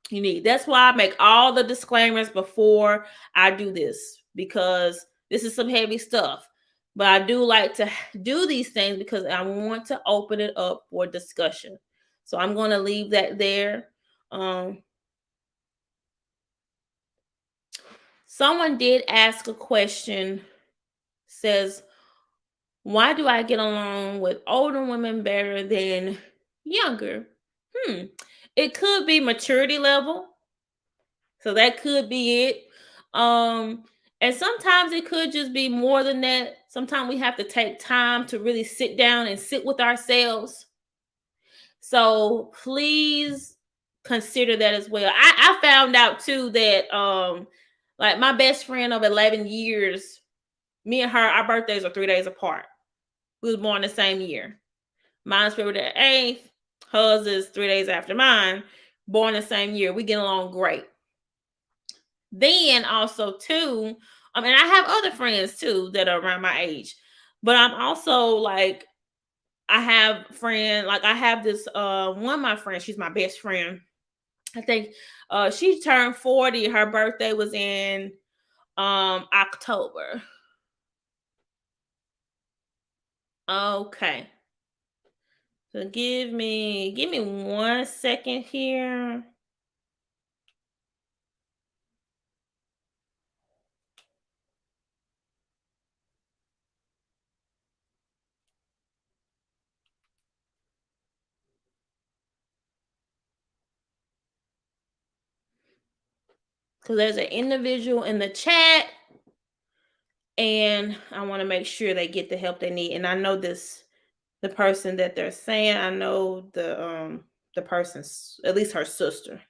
you need. That's why I make all the disclaimers before I do this, because this is some heavy stuff. But I do like to do these things because I want to open it up for discussion. So I'm going to leave that there. Someone did ask a question, says, why do I get along with older women better than younger? It could be maturity level. So that could be it. And sometimes it could just be more than that. Sometimes we have to take time to really sit down and sit with ourselves. So please consider that as well. I found out too that like my best friend of 11 years, me and her, our birthdays are 3 days apart. We was born the same year. Mine's February the 8th. Hers is 3 days after mine. Born the same year. We get along great. Then also too, and I have other friends too that are around my age, but I'm also like, I have friend, like I have this one of my friends, she's my best friend. I think she turned 40. Her birthday was in October. Okay. So give me 1 second here. Because there's an individual in the chat, and I want to make sure they get the help they need. And I know the person that they're saying, I know the person's, at least her sister.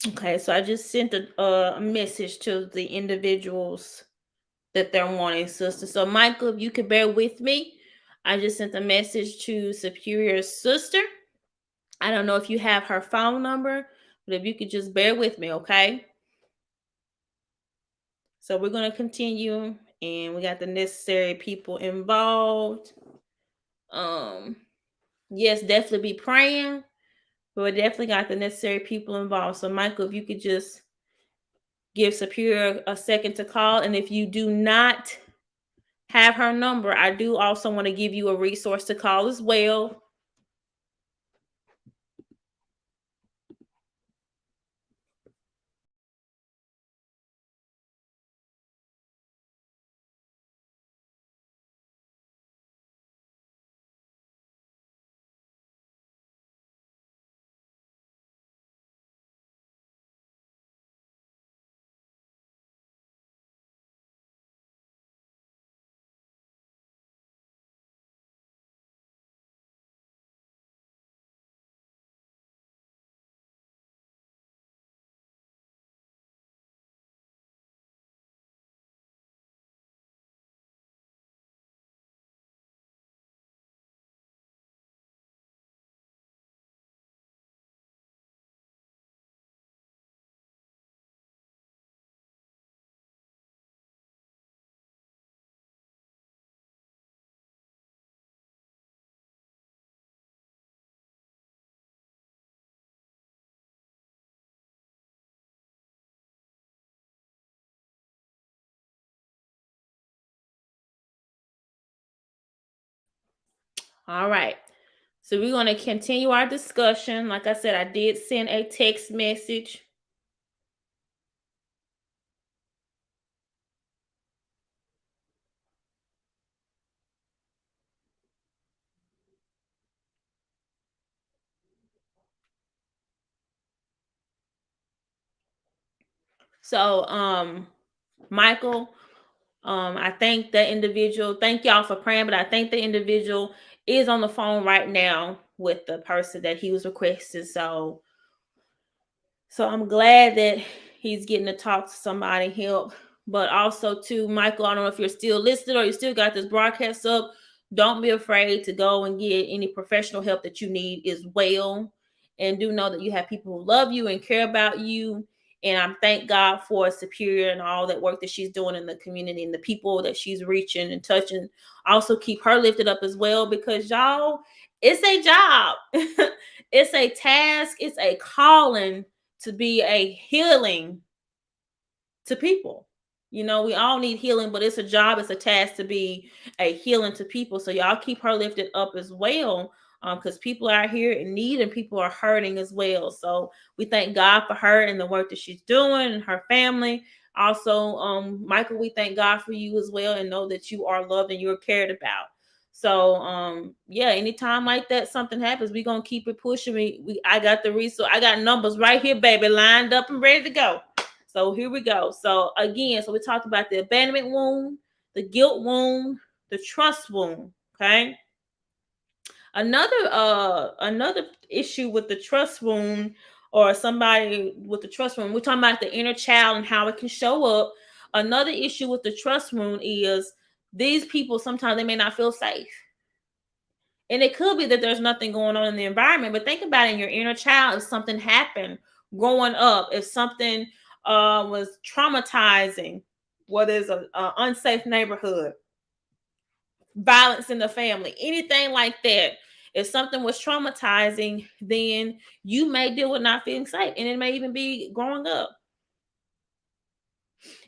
Okay, so I just sent a message to the individuals that they're wanting, sister. So Michael, if you could bear with me, I just sent a message to Superior's sister. I don't know if you have her phone number, but if you could just bear with me, okay? So we're going to continue, and we got the necessary people involved. Um, yes, definitely be praying, but we definitely got the necessary people involved. So Michael, if you could just give Superior a second to call, and if you do not have her number, I do also want to give you a resource to call as well. All right. So we're going to continue our discussion. Like I said, I did send a text message. So, Michael, I think the individual, thank y'all for praying, but I think the individual is on the phone right now with the person that he was requesting. So I'm glad that he's getting to talk to somebody, help. But also too, Michael, I don't know if you're still listening or you still got this broadcast up. Don't be afraid to go and get any professional help that you need as well. And do know that you have people who love you and care about you. And I'm thank God for Superior and all that work that she's doing in the community and the people that she's reaching and touching. Also keep her lifted up as well, because y'all, it's a job. It's a task, it's a calling to be a healing to people. You know, we all need healing, but it's a job, it's a task to be a healing to people. So y'all keep her lifted up as well, because people are here in need and people are hurting as well. So we thank God for her and the work that she's doing and her family. Also, Michael, we thank God for you as well and know that you are loved and you're cared about. So yeah, anytime like that something happens, we're gonna keep it pushing. I got the resource, I got numbers right here, baby, lined up and ready to go. So here we go. So again, so we talked about the abandonment wound, the guilt wound, the trust wound. Okay. Another issue with the trust wound, or somebody with the trust wound, we're talking about the inner child and how it can show up. Another issue with the trust wound is these people sometimes they may not feel safe. And it could be that there's nothing going on in the environment, but think about it in your inner child. If something happened growing up, if something was traumatizing, whether it's an unsafe neighborhood, violence in the family, anything like that. If something was traumatizing, then you may deal with not feeling safe, and it may even be growing up.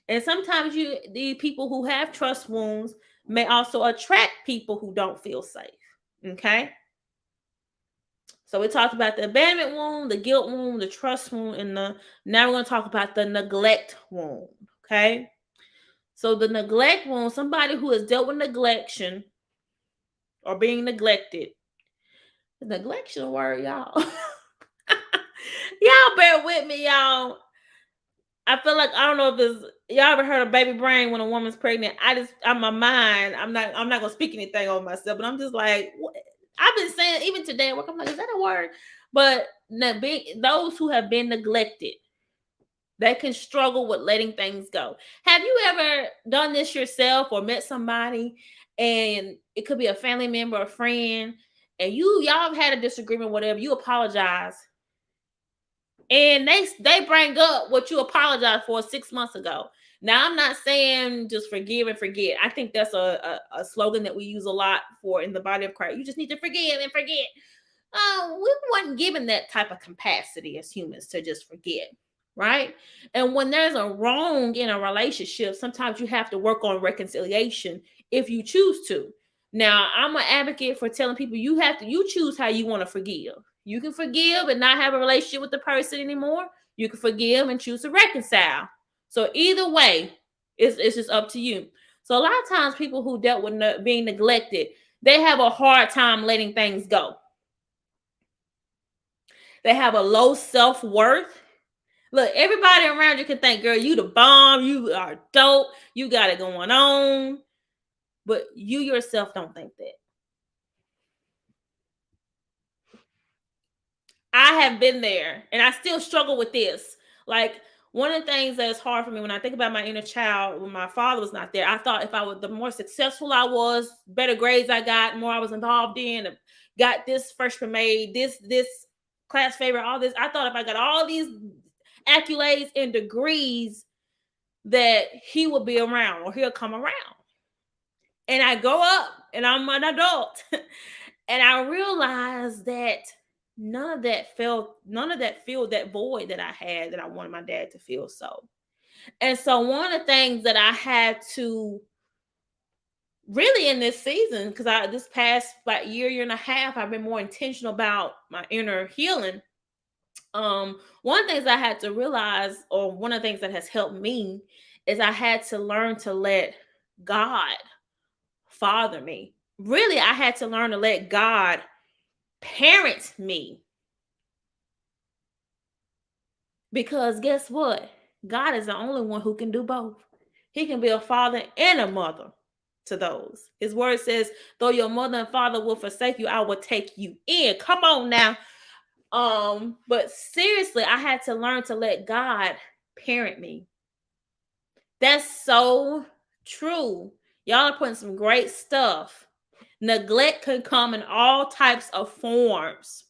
And sometimes the people who have trust wounds may also attract people who don't feel safe. Okay. So we talked about the abandonment wound, the guilt wound, the trust wound, and now we're going to talk about the neglect wound. Okay. So the neglect wound, somebody who has dealt with neglection or being neglected. Is neglection a word, y'all? Y'all bear with me, y'all. I feel like I don't know if it's y'all ever heard of baby brain when a woman's pregnant. I'm my mind. I'm not gonna speak anything on myself, but I'm just like what? I've been saying even today at work. I'm like, is that a word? But those who have been neglected, they can struggle with letting things go. Have you ever done this yourself or met somebody, and it could be a family member, a friend, and y'all have had a disagreement, whatever, you apologize, and they bring up what you apologized for 6 months ago. Now, I'm not saying just forgive and forget. I think that's a slogan that we use a lot for in the body of Christ. You just need to forgive and forget. We weren't given that type of capacity as humans to just forget, right? And when there's a wrong in a relationship, sometimes you have to work on reconciliation if you choose to. Now, I'm an advocate for telling people you choose how you want to forgive. You can forgive and not have a relationship with the person anymore. You can forgive and choose to reconcile. So either way, it's just up to you. So a lot of times people who dealt with being neglected, they have a hard time letting things go. They have a low self-worth. Look, everybody around you can think, girl, you the bomb, you are dope, you got it going on. But you yourself don't think that. I have been there and I still struggle with this. Like, one of the things that is hard for me when I think about my inner child, when my father was not there, I thought if I was the more successful I was, better grades I got, more I was involved in, got this freshman made, this class favorite, all this. I thought if I got all these accolades and degrees, that he would be around or he'll come around. And I go up and I'm an adult and I realize that none of that filled that void that I had that I wanted my dad to feel. And so one of the things that I had to really in this season, because this past about year and a half, I've been more intentional about my inner healing. One of the things I had to realize, or one of the things that has helped me, is I had to learn to let God father me. Really, I had to learn to let God parent me. Because guess what? God is the only one who can do both. He can be a father and a mother to those. His word says, though your mother and father will forsake you, I will take you in. Come on now. But seriously, I had to learn to let God parent me. That's so true. Y'all are putting some great stuff. Neglect can come in all types of forms.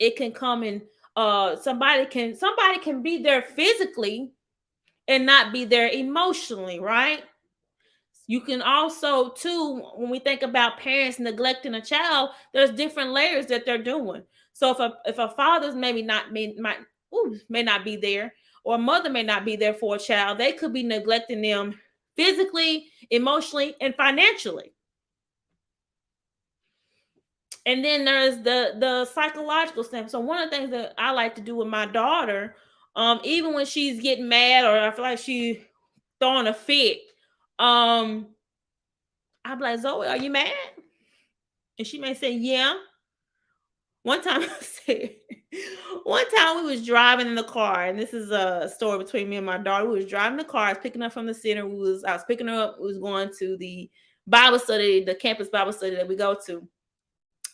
It can come in somebody can be there physically and not be there emotionally, right? You can also too, when we think about parents neglecting a child, there's different layers that they're doing. So if a father's maybe not may not be there, or a mother may not be there for a child, they could be neglecting them physically, emotionally, and financially. And then there's the psychological stuff. So one of the things that I like to do with my daughter, even when she's getting mad or I feel like she's throwing a fit, I'm like, Zoe, are you mad? And she may say, yeah. One time I said, one time we was driving in the car, and this is a story between me and my daughter. We was driving the car, I was picking her up from the center. I was picking her up, we was going to the Bible study, the campus Bible study that we go to.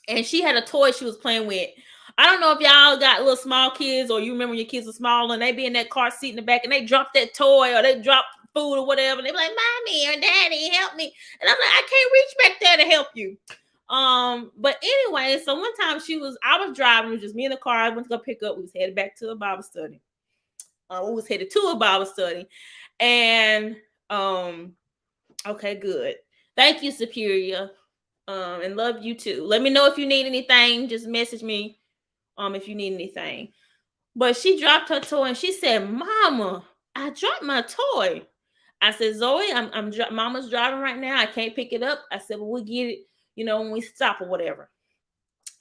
And she had a toy she was playing with. I don't know if y'all got little small kids, or you remember when your kids were small and they be in that car seat in the back and they drop that toy or they drop food or whatever. And they be like, Mommy or Daddy, help me. And I'm like, I can't reach back there to help you. But anyway, so one time I was driving, it was just me in the car. I went to go pick up. We was headed back to a Bible study. We was headed to a Bible study. And okay, good. Thank you, Superior. And love you too. Let me know if you need anything. Just message me if you need anything. But she dropped her toy and she said, Mama, I dropped my toy. I said, Zoe, Mama's driving right now. I can't pick it up. I said, well, we'll get it, when we stop or whatever.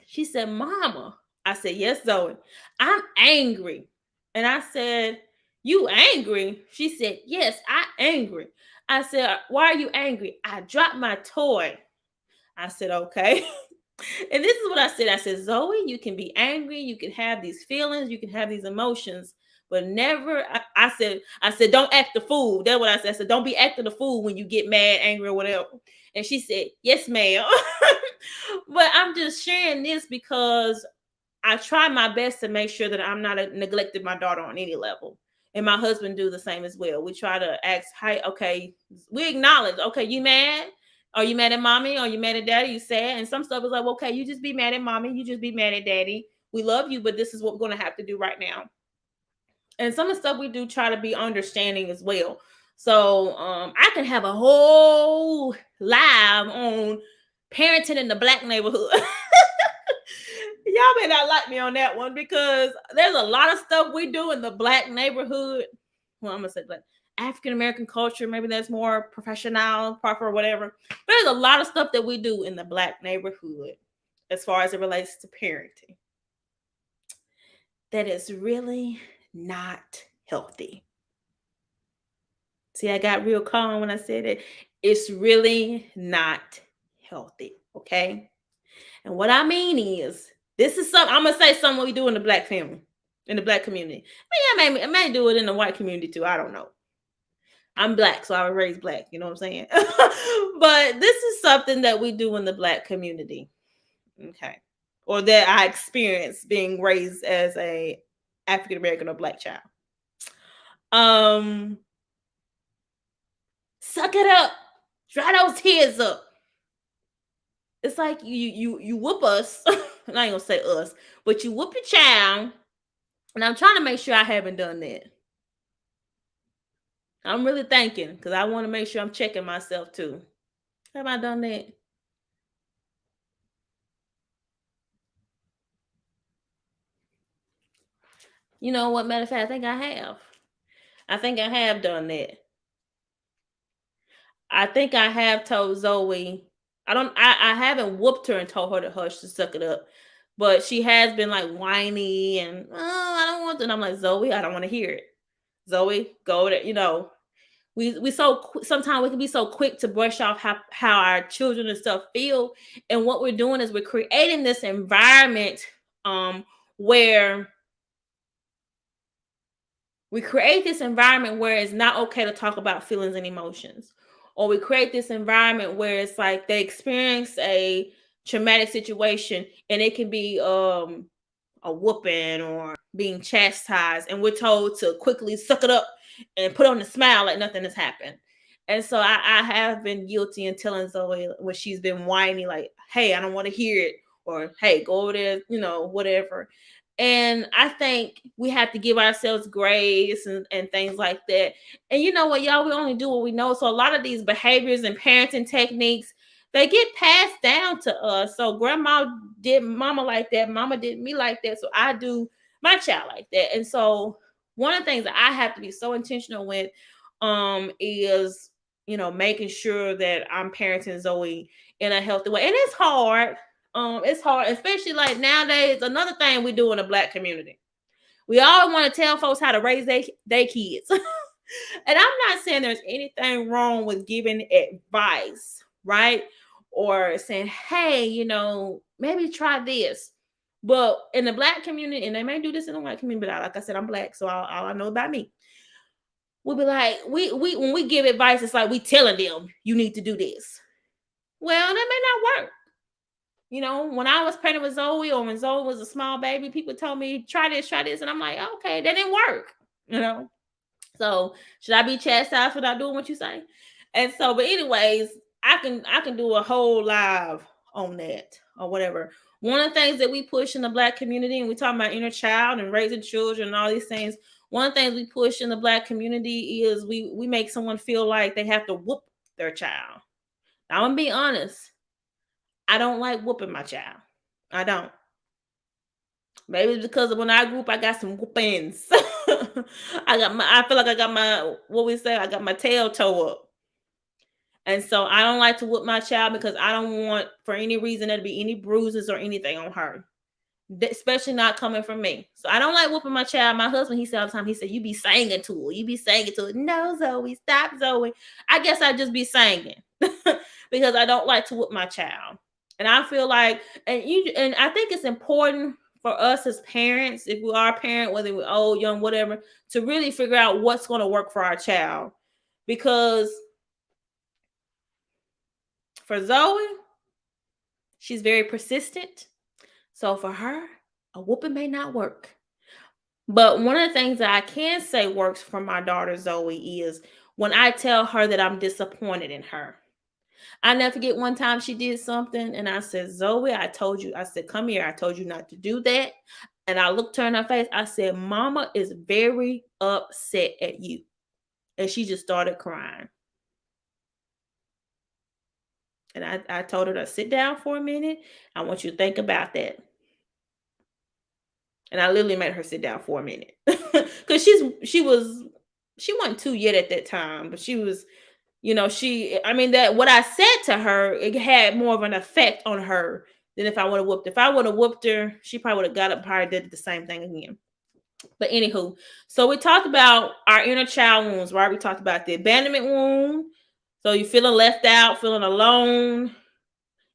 She said, Mama. I said, yes, Zoe. I'm angry. And I said, you angry? She said, yes, I'm angry. I said, why are you angry? I dropped my toy. I said, okay. And this is what I said. I said, Zoe, you can be angry. You can have these feelings. You can have these emotions, but never, I said, don't act the fool. That's what I said. I said, don't be acting the fool when you get mad, angry, or whatever. And she said, yes, ma'am. But I'm just sharing this because I try my best to make sure that I'm not neglecting my daughter on any level. And my husband do the same as well. We try to ask, hi, okay, we acknowledge, okay, you mad? Are you mad at mommy? Are you mad at daddy? You sad? And some stuff is like, okay, you just be mad at mommy. You just be mad at daddy. We love you, but this is what we're going to have to do right now. And some of the stuff we do try to be understanding as well. So I can have a whole live on parenting in the Black neighborhood. Y'all may not like me on that one because there's a lot of stuff we do in the Black neighborhood. Well, I'm going to say Black. African American culture, maybe that's more professional, proper, whatever. But there's a lot of stuff that we do in the Black neighborhood as far as it relates to parenting that is really not healthy. See, I got real calm when I said it. It's really not healthy, okay? And what I mean is, this is something, I'm going to say something we do in the Black family, in the Black community. I may do it in the white community too. I don't know. I'm Black, so I was raised Black. You know what I'm saying? But this is something that we do in the Black community. Okay. Or that I experienced being raised as a African American or Black child. Suck it up. Dry those tears up. It's like you whoop us. I ain't gonna say us, but you whoop your child. And I'm trying to make sure I haven't done that. I'm really thinking because I want to make sure I'm checking myself too. Have I done that? You know what? Matter of fact, I think I have. I think I have done that. I think I have told Zoe. I haven't whooped her and told her to hush to suck it up. But she has been like whiny and I don't want to. And I'm like, Zoe, I don't want to hear it. Zoe, go to, sometimes we can be so quick to brush off how our children and stuff feel. And what we're doing is we're creating this environment where it's not okay to talk about feelings and emotions. Or we create this environment where it's like they experience a traumatic situation and it can be a whooping or being chastised. And we're told to quickly suck it up and put on a smile like nothing has happened. And so I have been guilty in telling Zoe when she's been whiny, like, hey, I don't want to hear it. Or, hey, go over there, whatever. And I think we have to give ourselves grace and things like that. And you know what, y'all, we only do what we know. So a lot of these behaviors and parenting techniques, they get passed down to us. So grandma did mama like that. Mama did me like that. So I do my child like that. And so one of the things that I have to be so intentional with is, making sure that I'm parenting Zoe in a healthy way. And it's hard. It's hard, especially like nowadays. Another thing we do in the Black community, we all want to tell folks how to raise their kids. And I'm not saying there's anything wrong with giving advice, right? or saying, hey, maybe try this. But in the Black community, and they may do this in the white community, but like I said, I'm Black, so all I know about me. We'll be like, we when we give advice, it's like we telling them you need to do this. Well, that may not work. When I was pregnant with Zoe, or when Zoe was a small baby, people told me try this, and I'm like, okay, that didn't work. So should I be chastised for not doing what you say? And so, but anyways, I can do a whole live on that or whatever. One of the things that we push in the Black community, and we talk about inner child and raising children and all these things. One of the things we push in the Black community is we make someone feel like they have to whoop their child. Now, I'm gonna be honest. I don't like whooping my child. I don't. Maybe it's because when I grew up, I got some whoopings. I feel like I got I got my tail toe up. And so I don't like to whoop my child because I don't want for any reason there to be any bruises or anything on her, especially not coming from me. So I don't like whooping my child. My husband, he said all the time, he said, you be singing to her. You be singing to her. No, Zoe, stop, Zoe. I guess I just be singing because I don't like to whoop my child. And I feel like, and I think it's important for us as parents, if we are a parent, whether we're old, young, whatever, to really figure out what's going to work for our child. Because for Zoe, she's very persistent. So for her, a whooping may not work. But one of the things that I can say works for my daughter Zoe is when I tell her that I'm disappointed in her. I never forget one time she did something and I said, Zoe, I said, come here. I told you not to do that. And I looked her in her face. I said, Mama is very upset at you. And she just started crying. And I told her to sit down for a minute. I want you to think about that. And I literally made her sit down for a minute. Because she wasn't 2 yet at that time, but she was, that what I said to her, it had more of an effect on her than if I would have whooped. If I would have whooped her, she probably would have got up and probably did the same thing again. But anywho, so we talked about our inner child wounds, right? We talked about the abandonment wound. So you're feeling left out, feeling alone.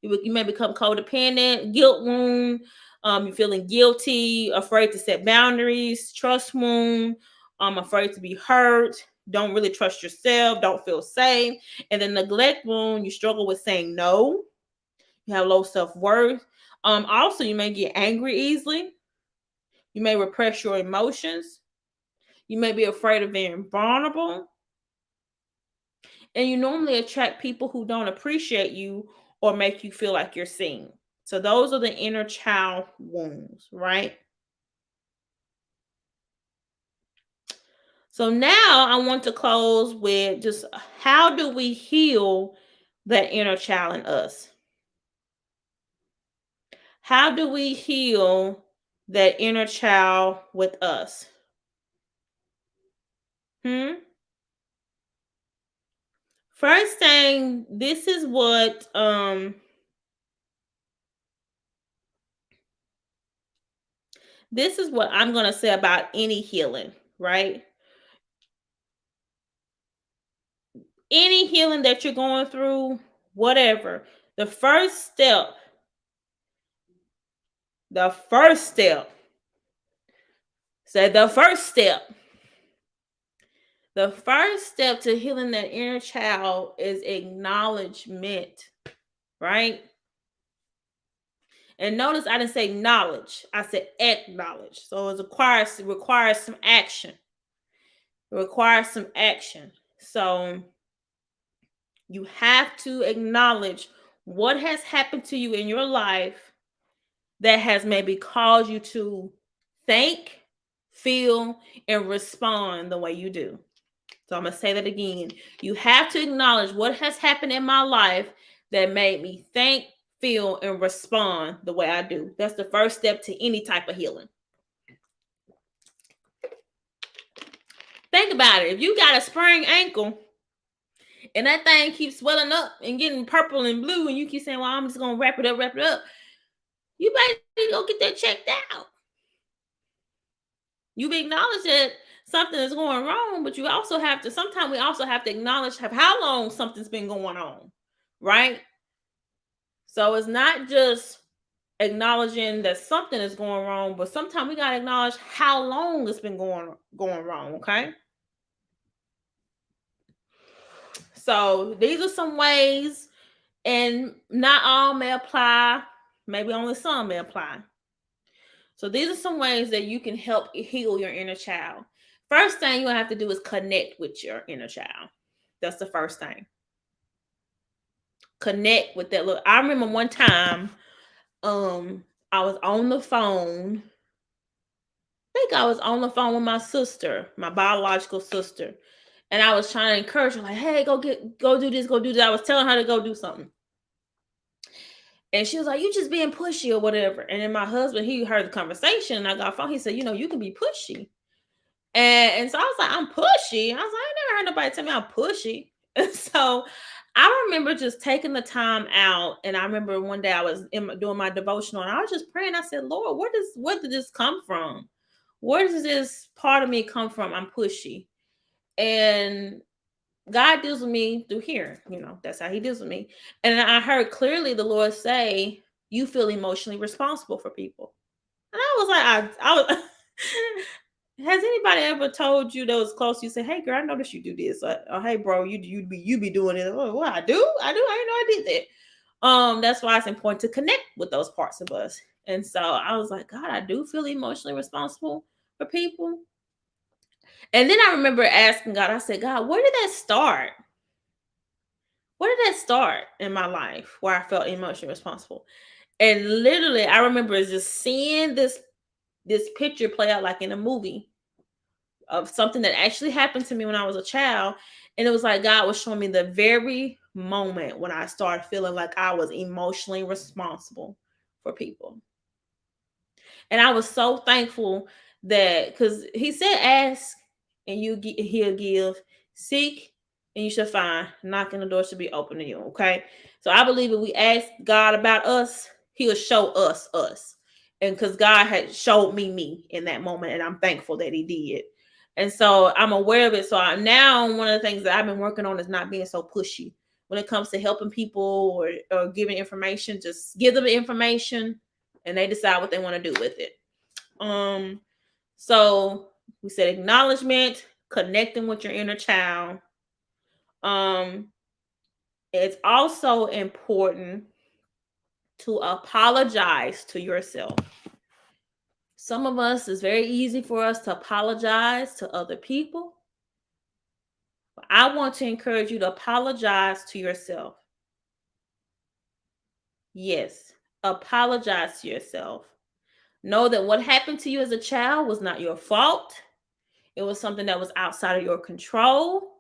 You may become codependent, guilt wound. You're feeling guilty, afraid to set boundaries, trust wound, afraid to be hurt, don't really trust yourself, don't feel safe. And then neglect wound, you struggle with saying no. You have low self-worth. Also, you may get angry easily. You may repress your emotions. You may be afraid of being vulnerable. And you normally attract people who don't appreciate you or make you feel like you're seen. So those are the inner child wounds, right? So now I want to close with just how do we heal that inner child in us? How do we heal that inner child with us? First thing, this is what I'm going to say about any healing, right? Any healing that you're going through, whatever, the first step to healing that inner child is acknowledgement, right? And notice I didn't say knowledge, I said acknowledge. So it requires some action. So you have to acknowledge what has happened to you in your life that has maybe caused you to think, feel, and respond the way you do. So I'm going to say that again. You have to acknowledge what has happened in my life that made me think, feel, and respond the way I do. That's the first step to any type of healing. Think about it. If you got a sprained ankle and that thing keeps swelling up and getting purple and blue and you keep saying, well, I'm just going to wrap it up, you better go get that checked out. You've acknowledged that something is going wrong, but you also have to acknowledge how long something's been going on, right? So it's not just acknowledging that something is going wrong, but sometimes we gotta acknowledge how long it's been going wrong. Okay. So these are some ways, and not all may apply. Maybe only some may apply. So these are some ways that you can help heal your inner child. First thing you have to do is connect with your inner child. That's the first thing. Connect with that. Look, I remember one time, I was on the phone. I think I was on the phone with my sister, my biological sister, and I was trying to encourage her, like, "Hey, go do this, go do that." I was telling her to go do something, and she was like, "You just being pushy or whatever." And then my husband, he heard the conversation, and I got a phone. He said, "You can be pushy." And so I was like, "I'm pushy." I was like, "I ain't never heard nobody tell me I'm pushy." And so I remember just taking the time out, and I remember one day I was doing my devotional, and I was just praying. I said, "Lord, where did this come from? Where does this part of me come from? I'm pushy." And God deals with me through here. That's how He deals with me. And I heard clearly the Lord say, "You feel emotionally responsible for people." And I was like, I was. Has anybody ever told you that was close? You say, "Hey, girl, I noticed you do this," or "Hey, bro, you be doing it." Oh, well, I do. I didn't know I did that. That's why it's important to connect with those parts of us. And so I was like, God, I do feel emotionally responsible for people. And then I remember asking God, I said, God, where did that start? Where did that start in my life where I felt emotionally responsible? And literally, I remember just seeing this picture play out like in a movie of something that actually happened to me when I was a child. And it was like God was showing me the very moment when I started feeling like I was emotionally responsible for people. And I was so thankful that, because He said, ask and He'll give, seek and you shall find, knocking the door should be open to you. Okay. So I believe if we ask God about us, He'll show us us. And because God had showed me in that moment, and I'm thankful that He did. And so I'm aware of it. So now one of the things that I've been working on is not being so pushy when it comes to helping people or giving information. Just give them the information and they decide what they want to do with it. So we said acknowledgement, connecting with your inner child. It's also important to apologize to yourself. Some of us, it's very easy for us to apologize to other people. But I want to encourage you to apologize to yourself. Yes, apologize to yourself. Know that what happened to you as a child was not your fault. It was something that was outside of your control.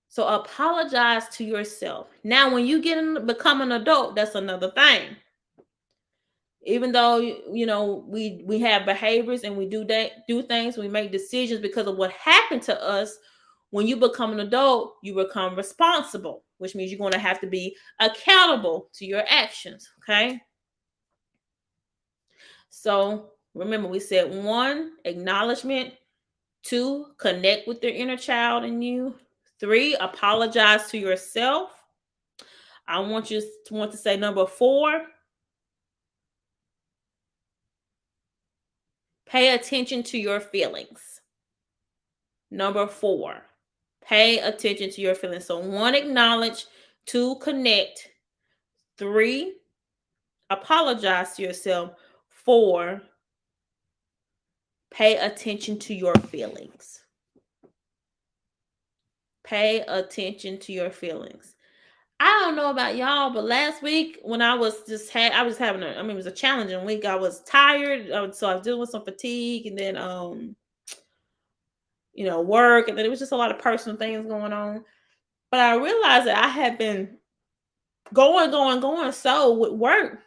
So apologize to yourself. Now, when you become an adult, that's another thing. Even though we have behaviors and we do things, we make decisions because of what happened to us. When you become an adult, you become responsible, which means you're going to have to be accountable to your actions. Okay. So remember, we said 1, acknowledgement; 2, connect with your inner child in you; 3, apologize to yourself. I want you to say number 4, pay attention to your feelings. Number 4, pay attention to your feelings. So 1, acknowledge; 2, connect; 3, apologize to yourself; 4, pay attention to your feelings. Pay attention to your feelings. I don't know about y'all, but last week when I was having it was a challenging week. I was tired, so I was dealing with some fatigue, and then work, and then it was just a lot of personal things going on. But I realized that I had been going so with work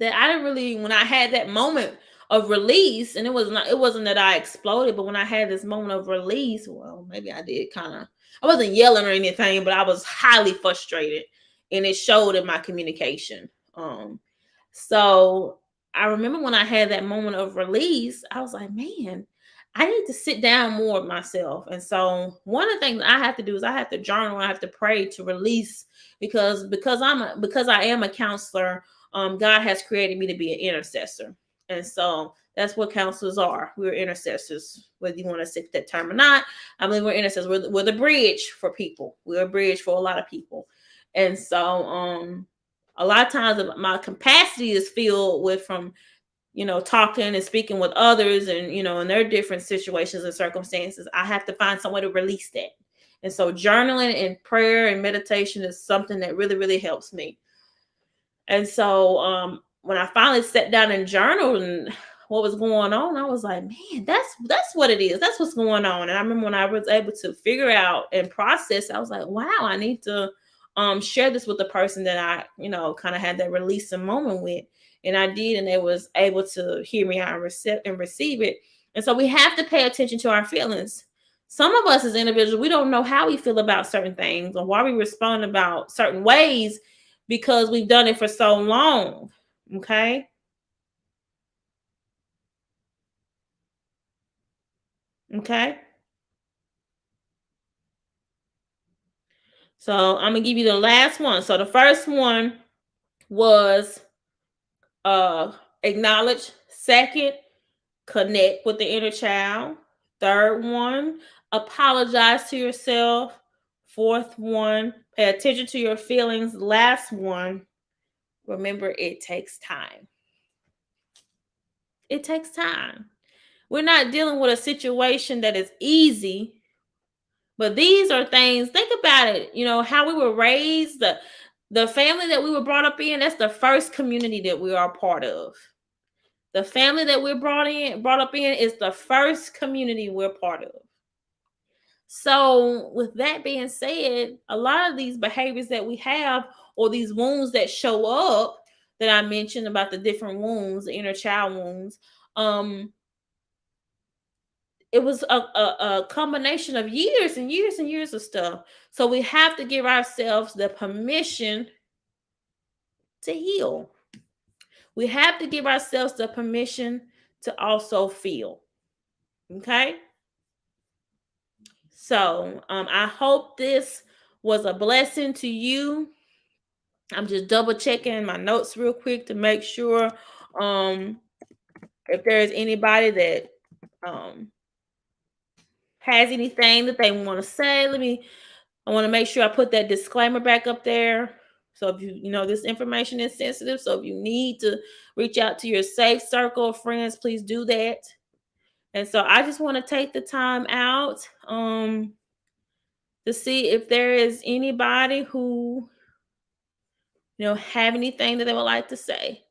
that I didn't really, when I had that moment of release, and it wasn't that I exploded, but when I had this moment of release, well, maybe I did I wasn't yelling or anything, but I was highly frustrated, and it showed in my communication. So I remember when I had that moment of release, I was like, man, I need to sit down more with myself. And so one of the things I have to do is I have to journal, I have to pray to release, because I am a counselor. God has created me to be an intercessor. And so that's what counselors are. We're intercessors, whether you want to stick that term or not. I mean, we're intercessors. We're the bridge for people. We're a bridge for a lot of people. And so a lot of times my capacity is filled with from talking and speaking with others and, in their different situations and circumstances. I have to find some way to release that. And so journaling and prayer and meditation is something that really, really helps me. And so when I finally sat down and journaled and what was going on, I was like, man, that's what it is. That's what's going on. And I remember when I was able to figure out and process, I was like, wow, I need to share this with the person that I, kind of had that releasing moment with. And I did, and they was able to hear me out and receive it. And so we have to pay attention to our feelings. Some of us as individuals, we don't know how we feel about certain things or why we respond about certain ways because we've done it for so long. Okay. Okay. So I'm gonna give you the last one. So the first one was acknowledge. Second, connect with the inner child. Third one, apologize to yourself. Fourth one, pay attention to your feelings. Last one, remember it takes time. It takes time. We're not dealing with a situation that is easy, but these are things, think about it, how we were raised, the family that we were brought up in, that's the first community that we are a part of. The family that we're brought up in is the first community we're part of. So, with that being said, a lot of these behaviors that we have or these wounds that show up that I mentioned about the different wounds, the inner child wounds, it was a combination of years and years and years of stuff. So we have to give ourselves the permission to heal. We have to give ourselves the permission to also feel. Okay. So I hope this was a blessing to you. I'm just double checking my notes real quick to make sure if there's anybody that has anything that they want to say. I want to make sure I put that disclaimer back up there. So if this information is sensitive. So if you need to reach out to your safe circle of friends, please do that. And so I just want to take the time out to see if there is anybody who have anything that they would like to say.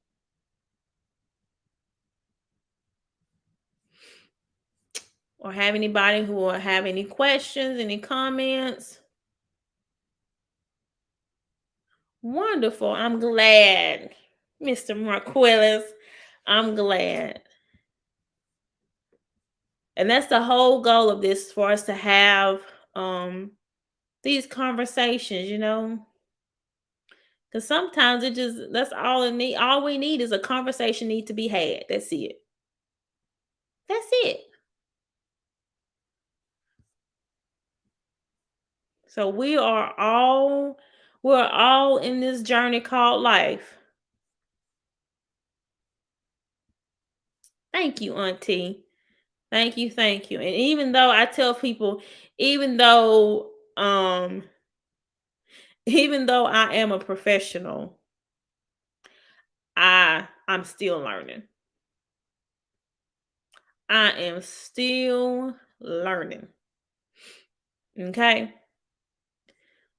Or have anybody who will have any questions, any comments. Wonderful. I'm glad, Mr. Marquillis. I'm glad. And that's the whole goal of this, for us to have these conversations, because sometimes that's all it need. All we need is a conversation need to be had. That's it. That's it. So we're all in this journey called life. Thank you, Auntie. Thank you, thank you. And even though I tell people, even though um even though I am a professional, I'm still learning. I am still learning. Okay.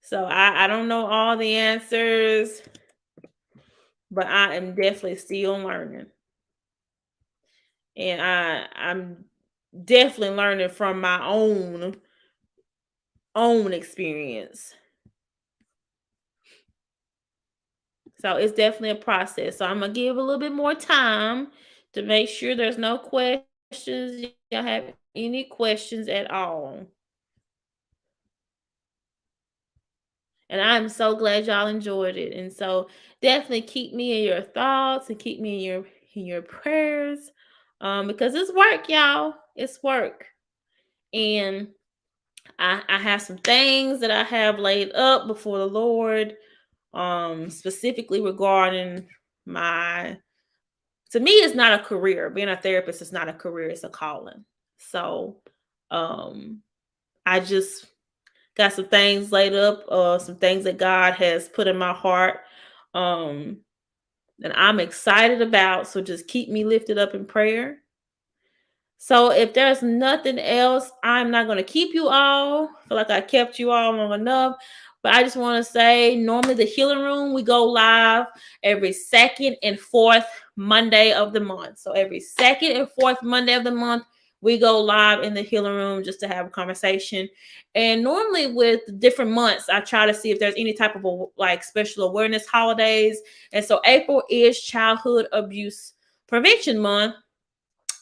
So I don't know all the answers, but I am definitely still learning. And I'm definitely learning from my own experience. So it's definitely a process. So I'm gonna give a little bit more time to make sure there's no questions. Y'all have any questions at all? And I'm so glad y'all enjoyed it. And so definitely keep me in your thoughts and keep me in your prayers. because it's work, y'all. It's work. And I have some things that I have laid up before the Lord, specifically regarding my, to me, it's not a career. Being a therapist is not a career, it's a calling. So um I just got some things laid up, some things that God has put in my heart, um, that I'm excited about. So just keep me lifted up in prayer. So if there's nothing else, I'm not going to keep you all. I feel like I kept you all long enough. But I just want to say, normally the healing room, we go live every second and fourth Monday of the month. So every second and fourth Monday of the month, we go live in the healing room just to have a conversation. And normally with different months, I try to see if there's any type of like special awareness holidays. And so April is Childhood Abuse Prevention Month.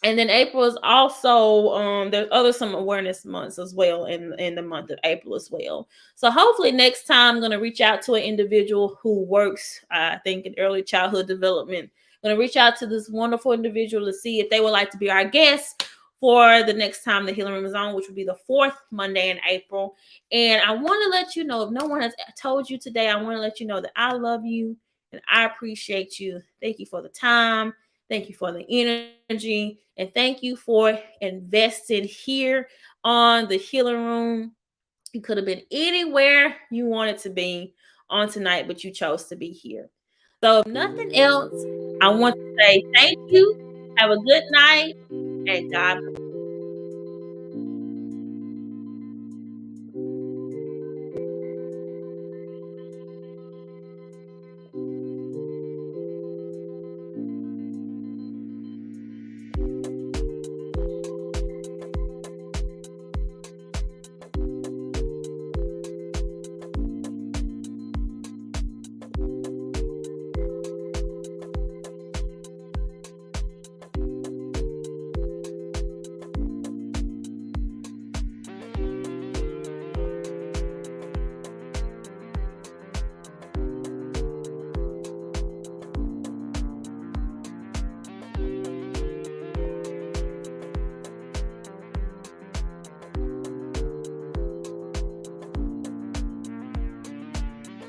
And then April is also there's other some awareness months as well in the month of April as well. So hopefully next time I'm going to reach out to an individual who works, I think, in early childhood development. I'm going to reach out to this wonderful individual to see if they would like to be our guest for the next time the healing room is on, which would be the fourth Monday in April. And I want to let you know, if no one has told you today, I want to let you know that I love you and I appreciate you. Thank you for the time. Thank you for the energy. And thank you for investing here on the healing room. You could have been anywhere you wanted to be on tonight, but you chose to be here. So, if nothing else, I want to say thank you. Have a good night and God bless.